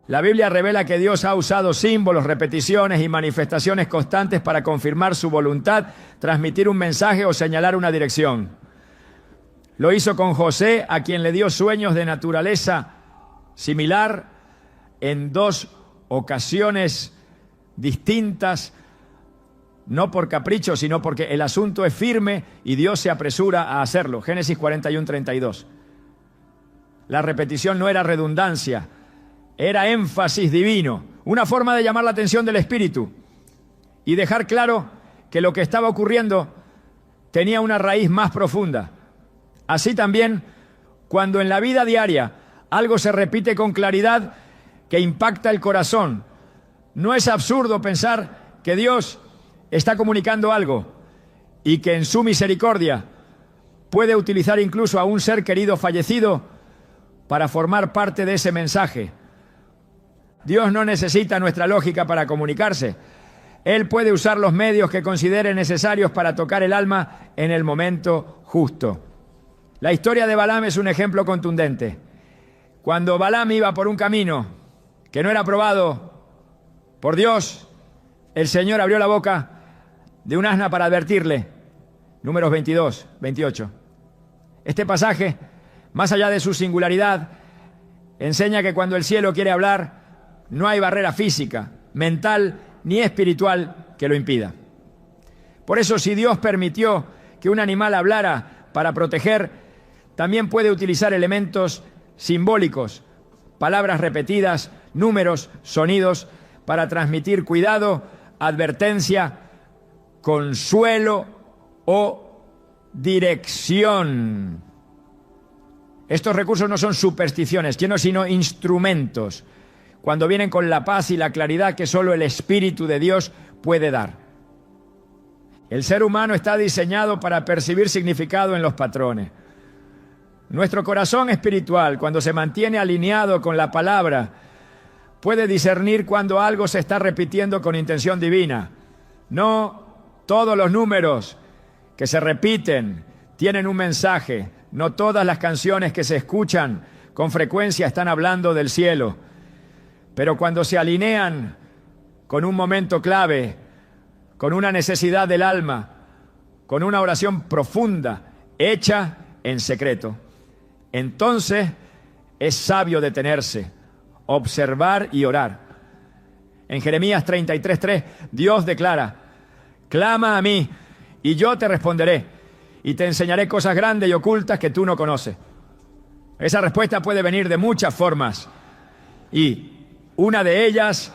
La Biblia revela que Dios ha usado símbolos, repeticiones y manifestaciones constantes para confirmar su voluntad, transmitir un mensaje o señalar una dirección. Lo hizo con José, a quien le dio sueños de naturaleza similar en dos ocasiones distintas, no por capricho, sino porque el asunto es firme y Dios se apresura a hacerlo. Génesis 41:32. La repetición no era redundancia, Era énfasis divino, una forma de llamar la atención del Espíritu y dejar claro que lo que estaba ocurriendo tenía una raíz más profunda. Así también, cuando en la vida diaria algo se repite con claridad que impacta el corazón, no es absurdo pensar que Dios está comunicando algo y que en su misericordia puede utilizar incluso a un ser querido fallecido para formar parte de ese mensaje. Dios no necesita nuestra lógica para comunicarse. Él puede usar los medios que considere necesarios para tocar el alma en el momento justo. La historia de Balaam es un ejemplo contundente. Cuando Balaam iba por un camino que no era aprobado por Dios, el Señor abrió la boca de un asna para advertirle. Números 22, 28. Este pasaje, más allá de su singularidad, enseña que cuando el cielo quiere hablar, no hay barrera física, mental ni espiritual que lo impida. Por eso, si Dios permitió que un animal hablara para proteger, también puede utilizar elementos simbólicos, palabras repetidas, números, sonidos, para transmitir cuidado, advertencia, consuelo o dirección. Estos recursos no son supersticiones, sino instrumentos, cuando vienen con la paz y la claridad que solo el Espíritu de Dios puede dar. El ser humano está diseñado para percibir significado en los patrones. Nuestro corazón espiritual, cuando se mantiene alineado con la palabra, puede discernir cuando algo se está repitiendo con intención divina. No todos los números que se repiten tienen un mensaje. No todas las canciones que se escuchan con frecuencia están hablando del cielo. Pero cuando se alinean con un momento clave, con una necesidad del alma, con una oración profunda, hecha en secreto, entonces es sabio detenerse, observar y orar. En Jeremías 33:3, Dios declara: clama a mí y yo te responderé y te enseñaré cosas grandes y ocultas que tú no conoces. Esa respuesta puede venir de muchas formas y una de ellas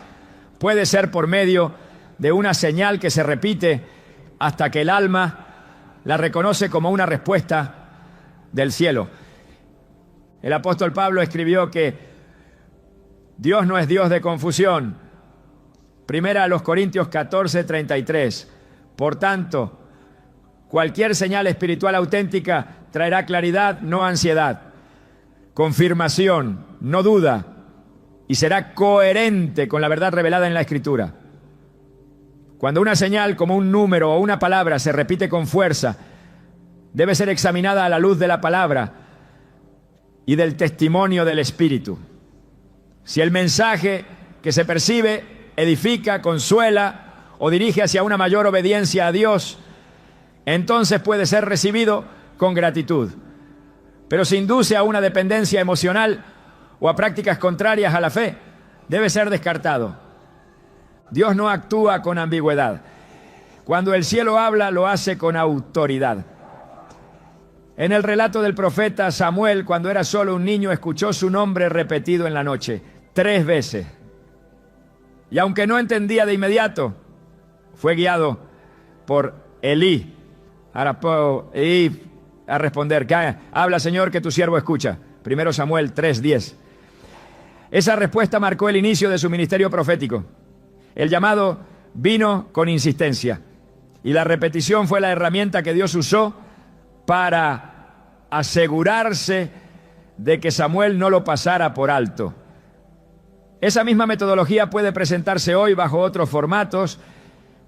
puede ser por medio de una señal que se repite hasta que el alma la reconoce como una respuesta del cielo. El apóstol Pablo escribió que Dios no es Dios de confusión. Primera a los Corintios 14:33. Por tanto, cualquier señal espiritual auténtica traerá claridad, no ansiedad, confirmación, no duda, y será coherente con la verdad revelada en la Escritura. Cuando una señal como un número o una palabra se repite con fuerza, debe ser examinada a la luz de la palabra y del testimonio del Espíritu. Si el mensaje que se percibe edifica, consuela o dirige hacia una mayor obediencia a Dios, entonces puede ser recibido con gratitud. Pero si induce a una dependencia emocional o a prácticas contrarias a la fe, debe ser descartado. Dios no actúa con ambigüedad. Cuando el cielo habla, lo hace con autoridad. En el relato del profeta Samuel, cuando era solo un niño, escuchó su nombre repetido en la noche 3 veces. Y aunque no entendía de inmediato, fue guiado por Elí. Ahora puedo ir a responder: habla, Señor, que tu siervo escucha. 1 Samuel 3:10. Esa respuesta marcó el inicio de su ministerio profético. El llamado vino con insistencia y la repetición fue la herramienta que Dios usó para asegurarse de que Samuel no lo pasara por alto. Esa misma metodología puede presentarse hoy bajo otros formatos,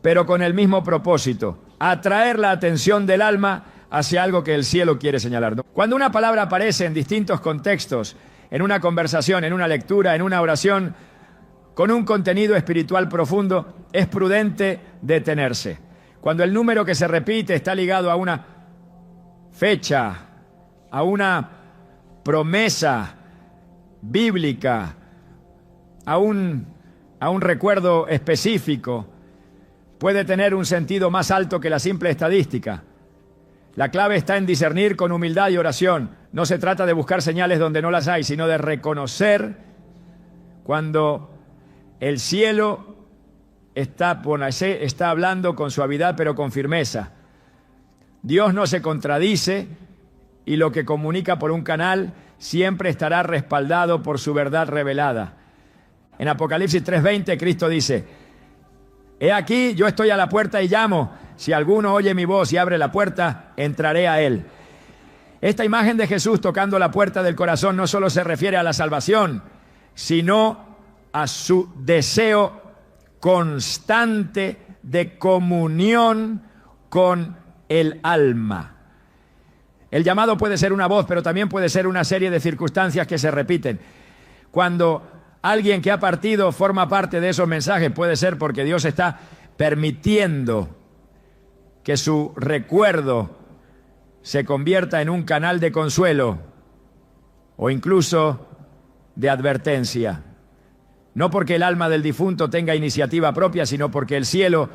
pero con el mismo propósito: atraer la atención del alma hacia algo que el cielo quiere señalar. Cuando una palabra aparece en distintos contextos, en una conversación, en una lectura, en una oración, con un contenido espiritual profundo, es prudente detenerse. Cuando el número que se repite está ligado a una fecha, a una promesa bíblica, a un recuerdo específico, puede tener un sentido más alto que la simple estadística. La clave está en discernir con humildad y oración. No se trata de buscar señales donde no las hay, sino de reconocer Cuando el cielo está hablando con suavidad pero con firmeza. Dios no se contradice y lo que comunica por un canal siempre estará respaldado por su verdad revelada. En Apocalipsis 3:20 Cristo dice: he aquí, yo estoy a la puerta y llamo. Si alguno oye mi voz y abre la puerta, entraré a él. Esta imagen de Jesús tocando la puerta del corazón no solo se refiere a la salvación, sino a su deseo constante de comunión con el alma. El llamado puede ser una voz, pero también puede ser una serie de circunstancias que se repiten. Cuando alguien que ha partido forma parte de esos mensajes, puede ser porque Dios está permitiendo que su recuerdo se convierta en un canal de consuelo o incluso de advertencia. No porque el alma del difunto tenga iniciativa propia, sino porque el cielo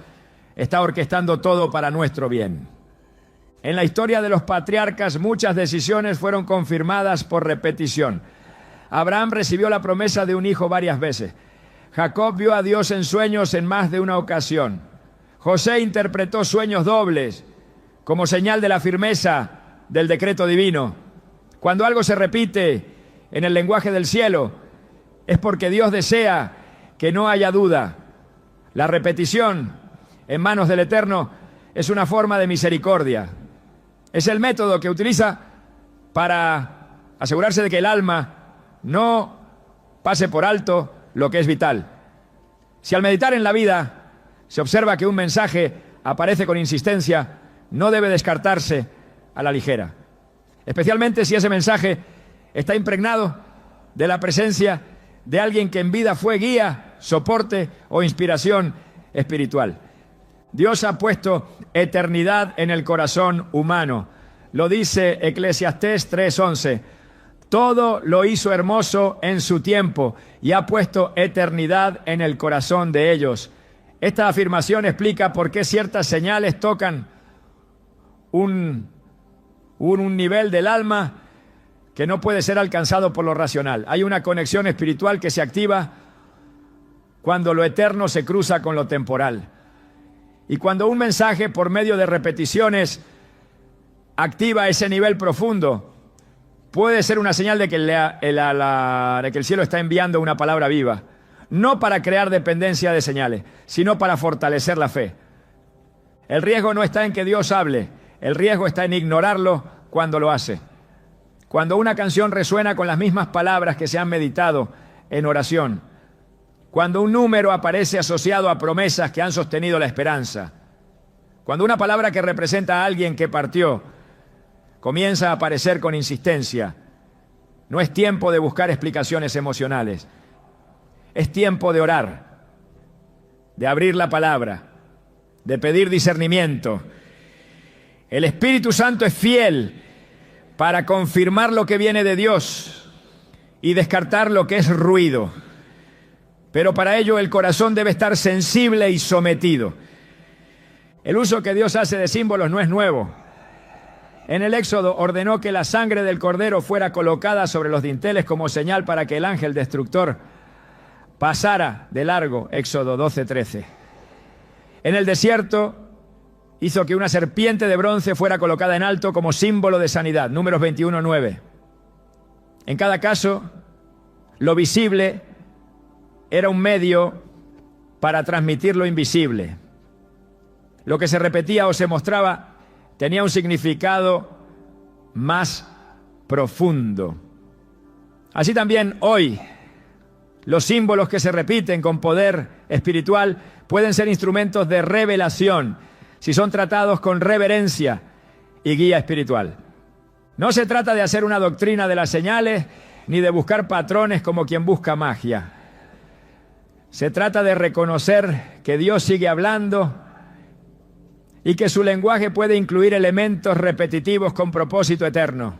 está orquestando todo para nuestro bien. En la historia de los patriarcas, muchas decisiones fueron confirmadas por repetición. Abraham recibió la promesa de un hijo varias veces. Jacob vio a Dios en sueños en más de una ocasión. José interpretó sueños dobles como señal de la firmeza del decreto divino. Cuando algo se repite en el lenguaje del cielo, es porque Dios desea que no haya duda. La repetición en manos del Eterno es una forma de misericordia. Es el método que utiliza para asegurarse de que el alma no pase por alto lo que es vital. Si al meditar en la vida se observa que un mensaje aparece con insistencia, no debe descartarse a la ligera. Especialmente si ese mensaje está impregnado de la presencia de alguien que en vida fue guía, soporte o inspiración espiritual. Dios ha puesto eternidad en el corazón humano. Lo dice Eclesiastés 3:11. Todo lo hizo hermoso en su tiempo y ha puesto eternidad en el corazón de ellos. Esta afirmación explica por qué ciertas señales tocan un nivel del alma que no puede ser alcanzado por lo racional. Hay una conexión espiritual que se activa cuando lo eterno se cruza con lo temporal. Y cuando un mensaje por medio de repeticiones activa ese nivel profundo, puede ser una señal de que el cielo está enviando una palabra viva. No para crear dependencia de señales, sino para fortalecer la fe. El riesgo no está en que Dios hable, el riesgo está en ignorarlo cuando lo hace. Cuando una canción resuena con las mismas palabras que se han meditado en oración. Cuando un número aparece asociado a promesas que han sostenido la esperanza. Cuando una palabra que representa a alguien que partió comienza a aparecer con insistencia. No es tiempo de buscar explicaciones emocionales. Es tiempo de orar, de abrir la palabra, de pedir discernimiento. El Espíritu Santo es fiel para confirmar lo que viene de Dios y descartar lo que es ruido. Pero para ello el corazón debe estar sensible y sometido. El uso que Dios hace de símbolos no es nuevo. En el Éxodo ordenó que la sangre del cordero fuera colocada sobre los dinteles como señal para que el ángel destructor pasara de largo. Éxodo 12:13. En el desierto hizo que una serpiente de bronce fuera colocada en alto como símbolo de sanidad. Números 21:9. En cada caso, lo visible era un medio para transmitir lo invisible. Lo que se repetía o se mostraba tenía un significado más profundo. Así también hoy, los símbolos que se repiten con poder espiritual pueden ser instrumentos de revelación si son tratados con reverencia y guía espiritual. No se trata de hacer una doctrina de las señales ni de buscar patrones como quien busca magia. Se trata de reconocer que Dios sigue hablando y que su lenguaje puede incluir elementos repetitivos con propósito eterno.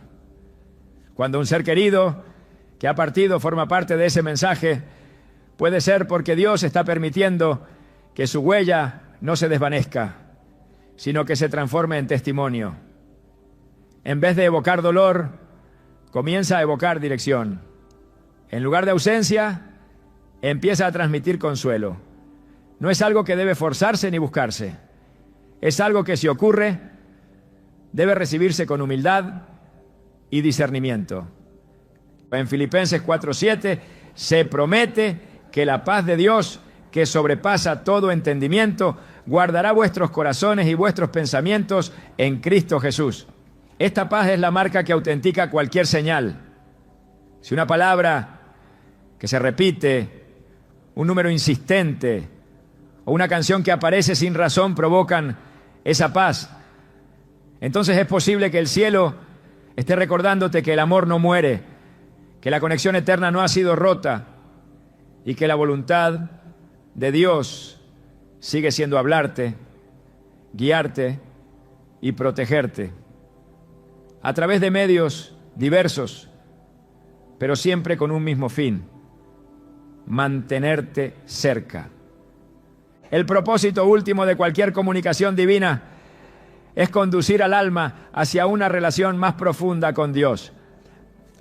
Cuando un ser querido que ha partido forma parte de ese mensaje, puede ser porque Dios está permitiendo que su huella no se desvanezca, sino que se transforme en testimonio. En vez de evocar dolor, comienza a evocar dirección. En lugar de ausencia, empieza a transmitir consuelo. No es algo que debe forzarse ni buscarse. Es algo que si ocurre, debe recibirse con humildad y discernimiento. En Filipenses 4:7 se promete que la paz de Dios, que sobrepasa todo entendimiento, guardará vuestros corazones y vuestros pensamientos en Cristo Jesús. Esta paz es la marca que autentica cualquier señal. Si una palabra que se repite, un número insistente o una canción que aparece sin razón provocan esa paz, entonces es posible que el cielo esté recordándote que el amor no muere, que la conexión eterna no ha sido rota y que la voluntad de Dios sigue siendo hablarte, guiarte y protegerte a través de medios diversos, pero siempre con un mismo fin: mantenerte cerca. El propósito último de cualquier comunicación divina es conducir al alma hacia una relación más profunda con Dios.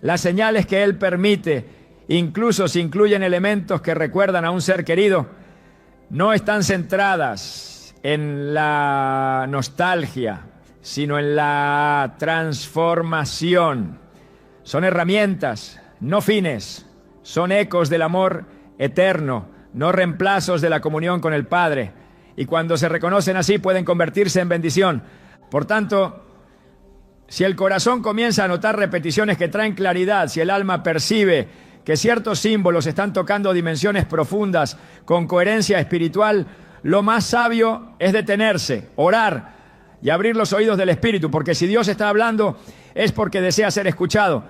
Las señales que Él permite, incluso si incluyen elementos que recuerdan a un ser querido, no están centradas en la nostalgia, sino en la transformación. Son herramientas, no fines. Son ecos del amor eterno, no reemplazos de la comunión con el Padre. Y cuando se reconocen así, pueden convertirse en bendición. Por tanto, si el corazón comienza a notar repeticiones que traen claridad, si el alma percibe que ciertos símbolos están tocando dimensiones profundas con coherencia espiritual, lo más sabio es detenerse, orar y abrir los oídos del Espíritu, porque si Dios está hablando es porque desea ser escuchado.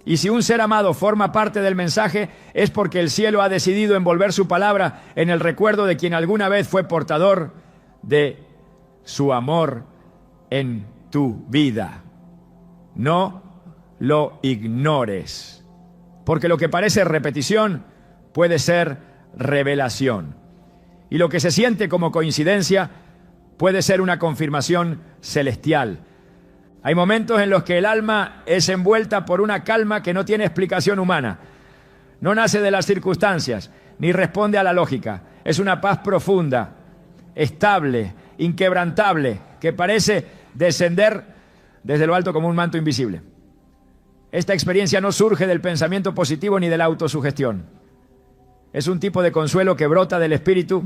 Y si un ser amado forma parte del mensaje, es porque el cielo ha decidido envolver su palabra en el recuerdo de quien alguna vez fue portador de su amor en tu vida. No lo ignores, porque lo que parece repetición puede ser revelación. Y lo que se siente como coincidencia puede ser una confirmación celestial. Hay momentos en los que el alma es envuelta por una calma que no tiene explicación humana. No nace de las circunstancias, ni responde a la lógica. Es una paz profunda, estable, inquebrantable, que parece descender desde lo alto como un manto invisible. Esta experiencia no surge del pensamiento positivo ni de la autosugestión. Es un tipo de consuelo que brota del Espíritu,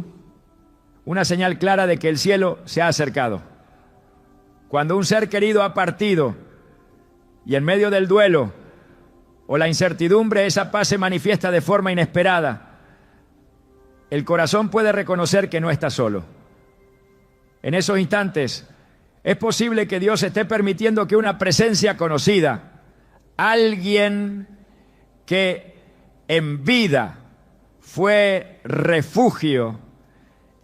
una señal clara de que el cielo se ha acercado. Cuando un ser querido ha partido y en medio del duelo o la incertidumbre esa paz se manifiesta de forma inesperada, el corazón puede reconocer que no está solo. En esos instantes es posible que Dios esté permitiendo que una presencia conocida, alguien que en vida fue refugio,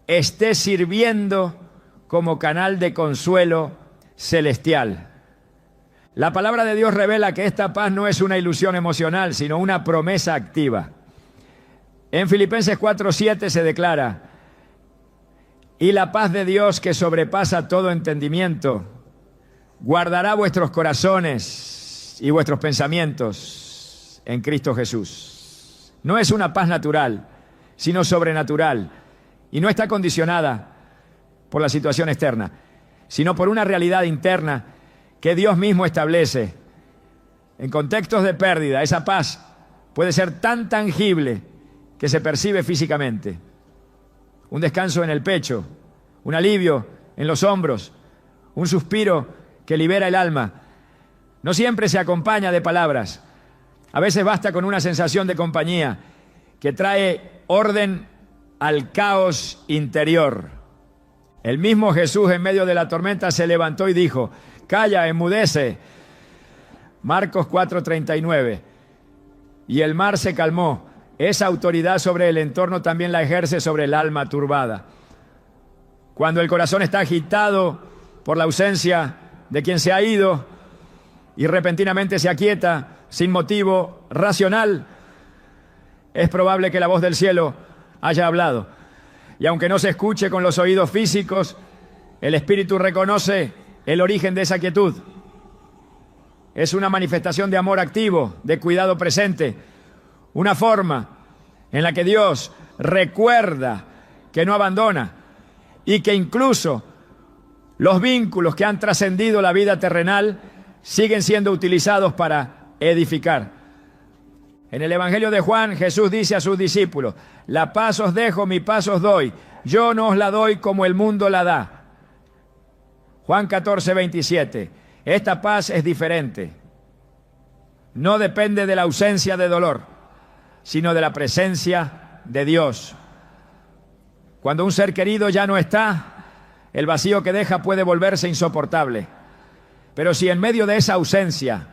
esté sirviendo como canal de consuelo celestial. La palabra de Dios revela que esta paz no es una ilusión emocional, sino una promesa activa. En Filipenses 4:7 se declara: y la paz de Dios, que sobrepasa todo entendimiento, guardará vuestros corazones y vuestros pensamientos en Cristo Jesús. No es una paz natural, sino sobrenatural, y no está condicionada por la situación externa, sino por una realidad interna que Dios mismo establece. En contextos de pérdida, esa paz puede ser tan tangible que se percibe físicamente. Un descanso en el pecho, un alivio en los hombros, un suspiro que libera el alma. No siempre se acompaña de palabras. A veces basta con una sensación de compañía que trae orden al caos interior. El mismo Jesús en medio de la tormenta se levantó y dijo: calla, enmudece. Marcos 4:39. Y el mar se calmó. Esa autoridad sobre el entorno también la ejerce sobre el alma turbada. Cuando el corazón está agitado por la ausencia de quien se ha ido y repentinamente se aquieta sin motivo racional, es probable que la voz del cielo haya hablado. Y aunque no se escuche con los oídos físicos, el Espíritu reconoce el origen de esa quietud. Es una manifestación de amor activo, de cuidado presente, una forma en la que Dios recuerda que no abandona y que incluso los vínculos que han trascendido la vida terrenal siguen siendo utilizados para edificar. En el Evangelio de Juan, Jesús dice a sus discípulos: la paz os dejo, mi paz os doy. Yo no os la doy como el mundo la da. Juan 14, 27. Esta paz es diferente. No depende de la ausencia de dolor, sino de la presencia de Dios. Cuando un ser querido ya no está, el vacío que deja puede volverse insoportable. Pero si en medio de esa ausencia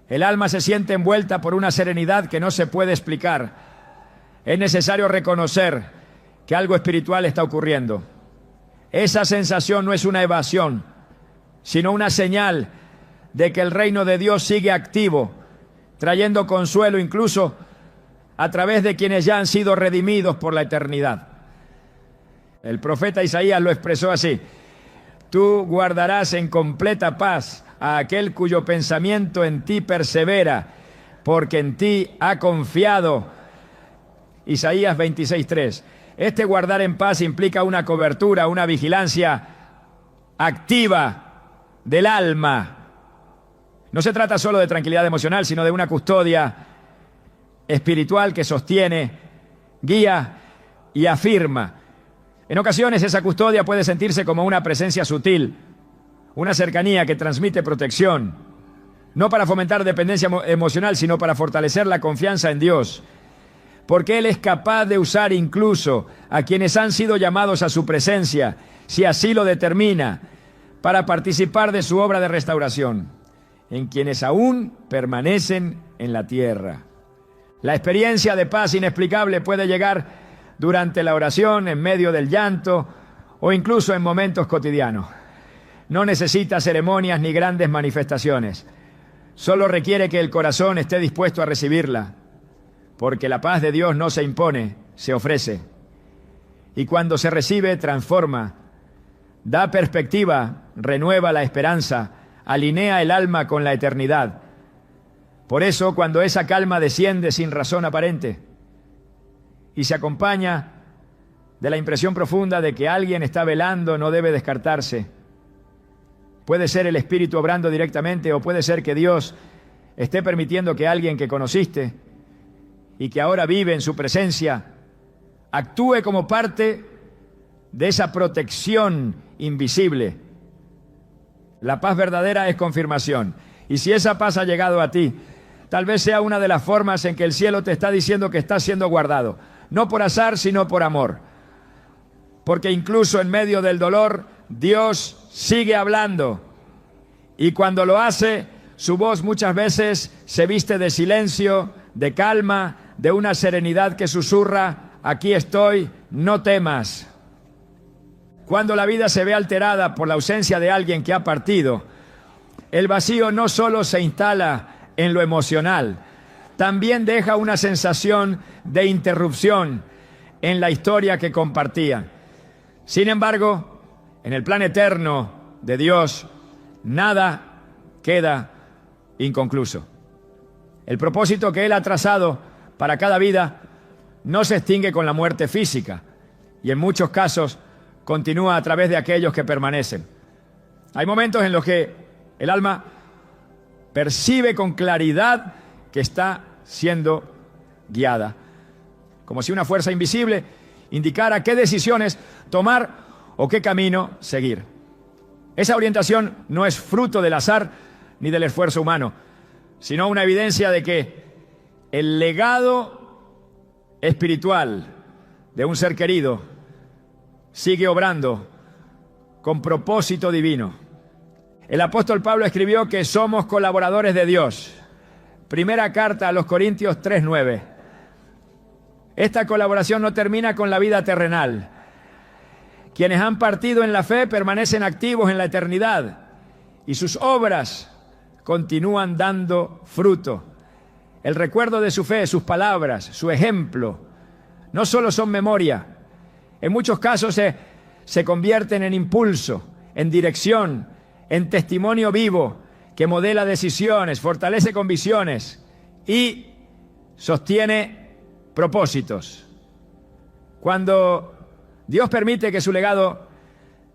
el alma se siente envuelta por una serenidad que no se puede explicar, es necesario reconocer que algo espiritual está ocurriendo. Esa sensación no es una evasión, sino una señal de que el reino de Dios sigue activo, trayendo consuelo incluso a través de quienes ya han sido redimidos por la eternidad. El profeta Isaías lo expresó así: tú guardarás en completa paz a aquel cuyo pensamiento en ti persevera, porque en ti ha confiado. Isaías 26:3. Este guardar en paz implica una cobertura, una vigilancia activa del alma. No se trata solo de tranquilidad emocional, sino de una custodia espiritual que sostiene, guía y afirma. En ocasiones esa custodia puede sentirse como una presencia sutil, una cercanía que transmite protección, no para fomentar dependencia emocional, sino para fortalecer la confianza en Dios, porque Él es capaz de usar incluso a quienes han sido llamados a su presencia, si así lo determina, para participar de su obra de restauración, en quienes aún permanecen en la tierra. La experiencia de paz inexplicable puede llegar durante la oración, en medio del llanto o incluso en momentos cotidianos. No necesita ceremonias ni grandes manifestaciones. Solo requiere que el corazón esté dispuesto a recibirla, porque la paz de Dios no se impone, se ofrece. Y cuando se recibe, transforma, da perspectiva, renueva la esperanza, alinea el alma con la eternidad. Por eso, cuando esa calma desciende sin razón aparente y se acompaña de la impresión profunda de que alguien está velando, no debe descartarse. Puede ser el Espíritu obrando directamente, o puede ser que Dios esté permitiendo que alguien que conociste y que ahora vive en su presencia actúe como parte de esa protección invisible. La paz verdadera es confirmación. Y si esa paz ha llegado a ti, tal vez sea una de las formas en que el cielo te está diciendo que estás siendo guardado. No por azar, sino por amor. Porque incluso en medio del dolor, Dios sigue hablando. Y cuando lo hace, su voz muchas veces se viste de silencio, de calma, de una serenidad que susurra: aquí estoy, no temas. Cuando la vida se ve alterada por la ausencia de alguien que ha partido, el vacío no solo se instala en lo emocional, también deja una sensación de interrupción en la historia que compartían. Sin embargo, en el plan eterno de Dios, nada queda inconcluso. El propósito que Él ha trazado para cada vida no se extingue con la muerte física, y en muchos casos continúa a través de aquellos que permanecen. Hay momentos en los que el alma percibe con claridad que está siendo guiada, como si una fuerza invisible indicara qué decisiones tomar o qué camino seguir. Esa orientación no es fruto del azar ni del esfuerzo humano, sino una evidencia de que el legado espiritual de un ser querido sigue obrando con propósito divino. El apóstol Pablo escribió que somos colaboradores de Dios. Primera carta a los Corintios 3:9. Esta colaboración no termina con la vida terrenal. Quienes han partido en la fe permanecen activos en la eternidad y sus obras continúan dando fruto. El recuerdo de su fe, sus palabras, su ejemplo, no solo son memoria, en muchos casos se convierten en impulso, en dirección, en testimonio vivo que modela decisiones, fortalece convicciones y sostiene propósitos. Cuando Dios permite que su legado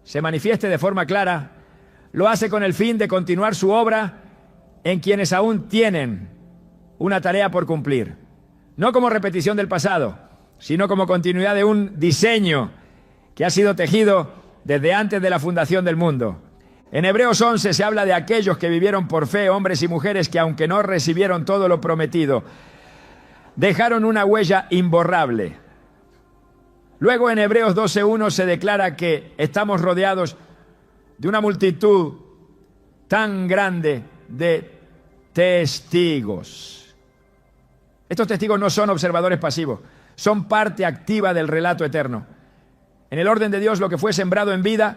se manifieste de forma clara, lo hace con el fin de continuar su obra en quienes aún tienen una tarea por cumplir. No como repetición del pasado, sino como continuidad de un diseño que ha sido tejido desde antes de la fundación del mundo. En Hebreos 11 se habla de aquellos que vivieron por fe, hombres y mujeres que aunque no recibieron todo lo prometido, dejaron una huella imborrable. Luego en Hebreos 12:1 se declara que estamos rodeados de una multitud tan grande de testigos. Estos testigos no son observadores pasivos, son parte activa del relato eterno. En el orden de Dios, lo que fue sembrado en vida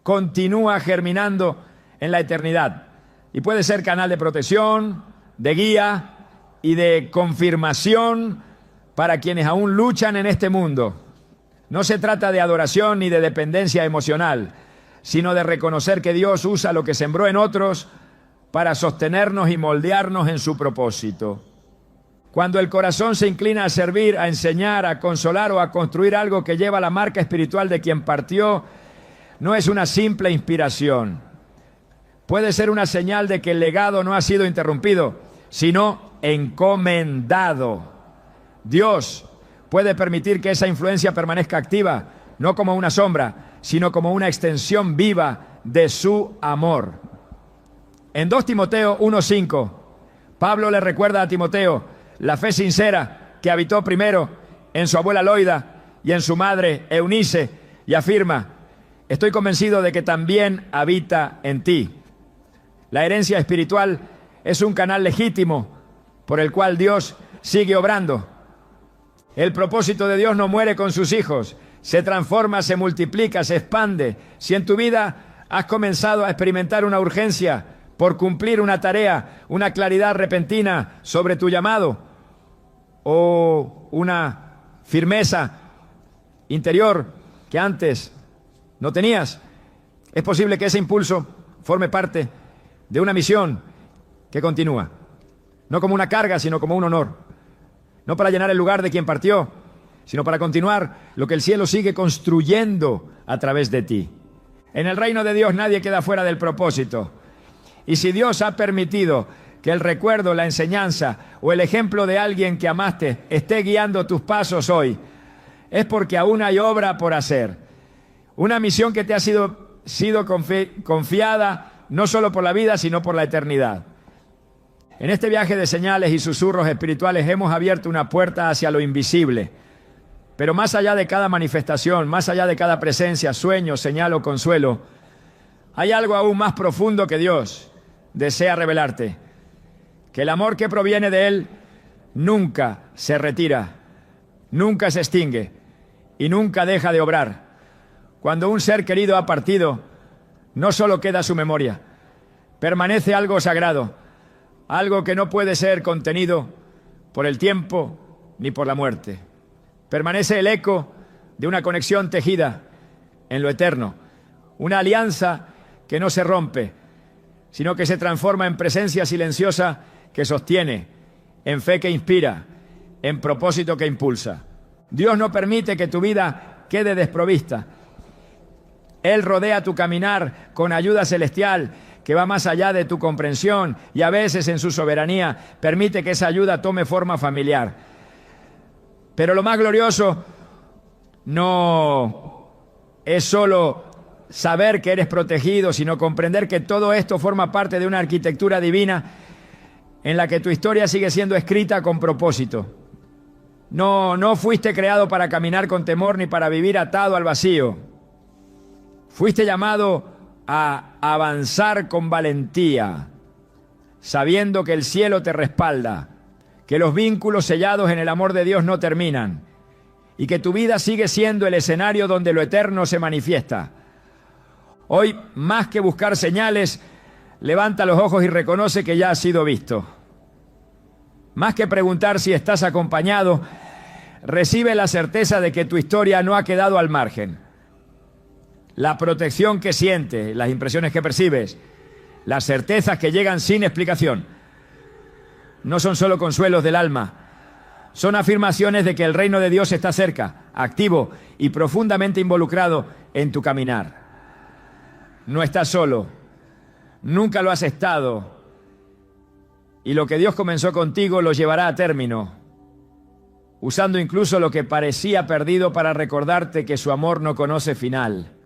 continúa germinando en la eternidad y puede ser canal de protección, de guía y de confirmación para quienes aún luchan en este mundo. No se trata de adoración ni de dependencia emocional, sino de reconocer que Dios usa lo que sembró en otros para sostenernos y moldearnos en su propósito. Cuando el corazón se inclina a servir, a enseñar, a consolar o a construir algo que lleva la marca espiritual de quien partió, no es una simple inspiración. Puede ser una señal de que el legado no ha sido interrumpido, sino encomendado. Dios puede permitir que esa influencia permanezca activa, no como una sombra, sino como una extensión viva de su amor. En 2 Timoteo 1:5, Pablo le recuerda a Timoteo la fe sincera que habitó primero en su abuela Loida y en su madre Eunice, y afirma: estoy convencido de que también habita en ti. La herencia espiritual es un canal legítimo por el cual Dios sigue obrando. El propósito de Dios no muere con sus hijos, se transforma, se multiplica, se expande. Si en tu vida has comenzado a experimentar una urgencia por cumplir una tarea, una claridad repentina sobre tu llamado o una firmeza interior que antes no tenías, es posible que ese impulso forme parte de una misión que continúa, no como una carga, sino como un honor. No para llenar el lugar de quien partió, sino para continuar lo que el cielo sigue construyendo a través de ti. En el reino de Dios nadie queda fuera del propósito. Y si Dios ha permitido que el recuerdo, la enseñanza o el ejemplo de alguien que amaste esté guiando tus pasos hoy, es porque aún hay obra por hacer. Una misión que te ha sido confiada no solo por la vida, sino por la eternidad. En este viaje de señales y susurros espirituales hemos abierto una puerta hacia lo invisible. Pero más allá de cada manifestación, más allá de cada presencia, sueño, señal o consuelo, hay algo aún más profundo que Dios desea revelarte. Que el amor que proviene de Él nunca se retira, nunca se extingue y nunca deja de obrar. Cuando un ser querido ha partido, no solo queda su memoria, permanece algo sagrado, algo que no puede ser contenido por el tiempo ni por la muerte. Permanece el eco de una conexión tejida en lo eterno, una alianza que no se rompe, sino que se transforma en presencia silenciosa que sostiene, en fe que inspira, en propósito que impulsa. Dios no permite que tu vida quede desprovista. Él rodea tu caminar con ayuda celestial que va más allá de tu comprensión y a veces en su soberanía permite que esa ayuda tome forma familiar. Pero lo más glorioso no es solo saber que eres protegido, sino comprender que todo esto forma parte de una arquitectura divina en la que tu historia sigue siendo escrita con propósito. No fuiste creado para caminar con temor ni para vivir atado al vacío. Fuiste llamado a avanzar con valentía, sabiendo que el cielo te respalda, que los vínculos sellados en el amor de Dios no terminan y que tu vida sigue siendo el escenario donde lo eterno se manifiesta. Hoy, más que buscar señales, levanta los ojos y reconoce que ya has sido visto. Más que preguntar si estás acompañado, recibe la certeza de que tu historia no ha quedado al margen. La protección que sientes, las impresiones que percibes, las certezas que llegan sin explicación, no son solo consuelos del alma, Son afirmaciones de que el reino de Dios está cerca, activo y profundamente involucrado en tu caminar. No estás solo, nunca lo has estado, y lo que Dios comenzó contigo lo llevará a término, usando incluso lo que parecía perdido para recordarte que su amor no conoce final.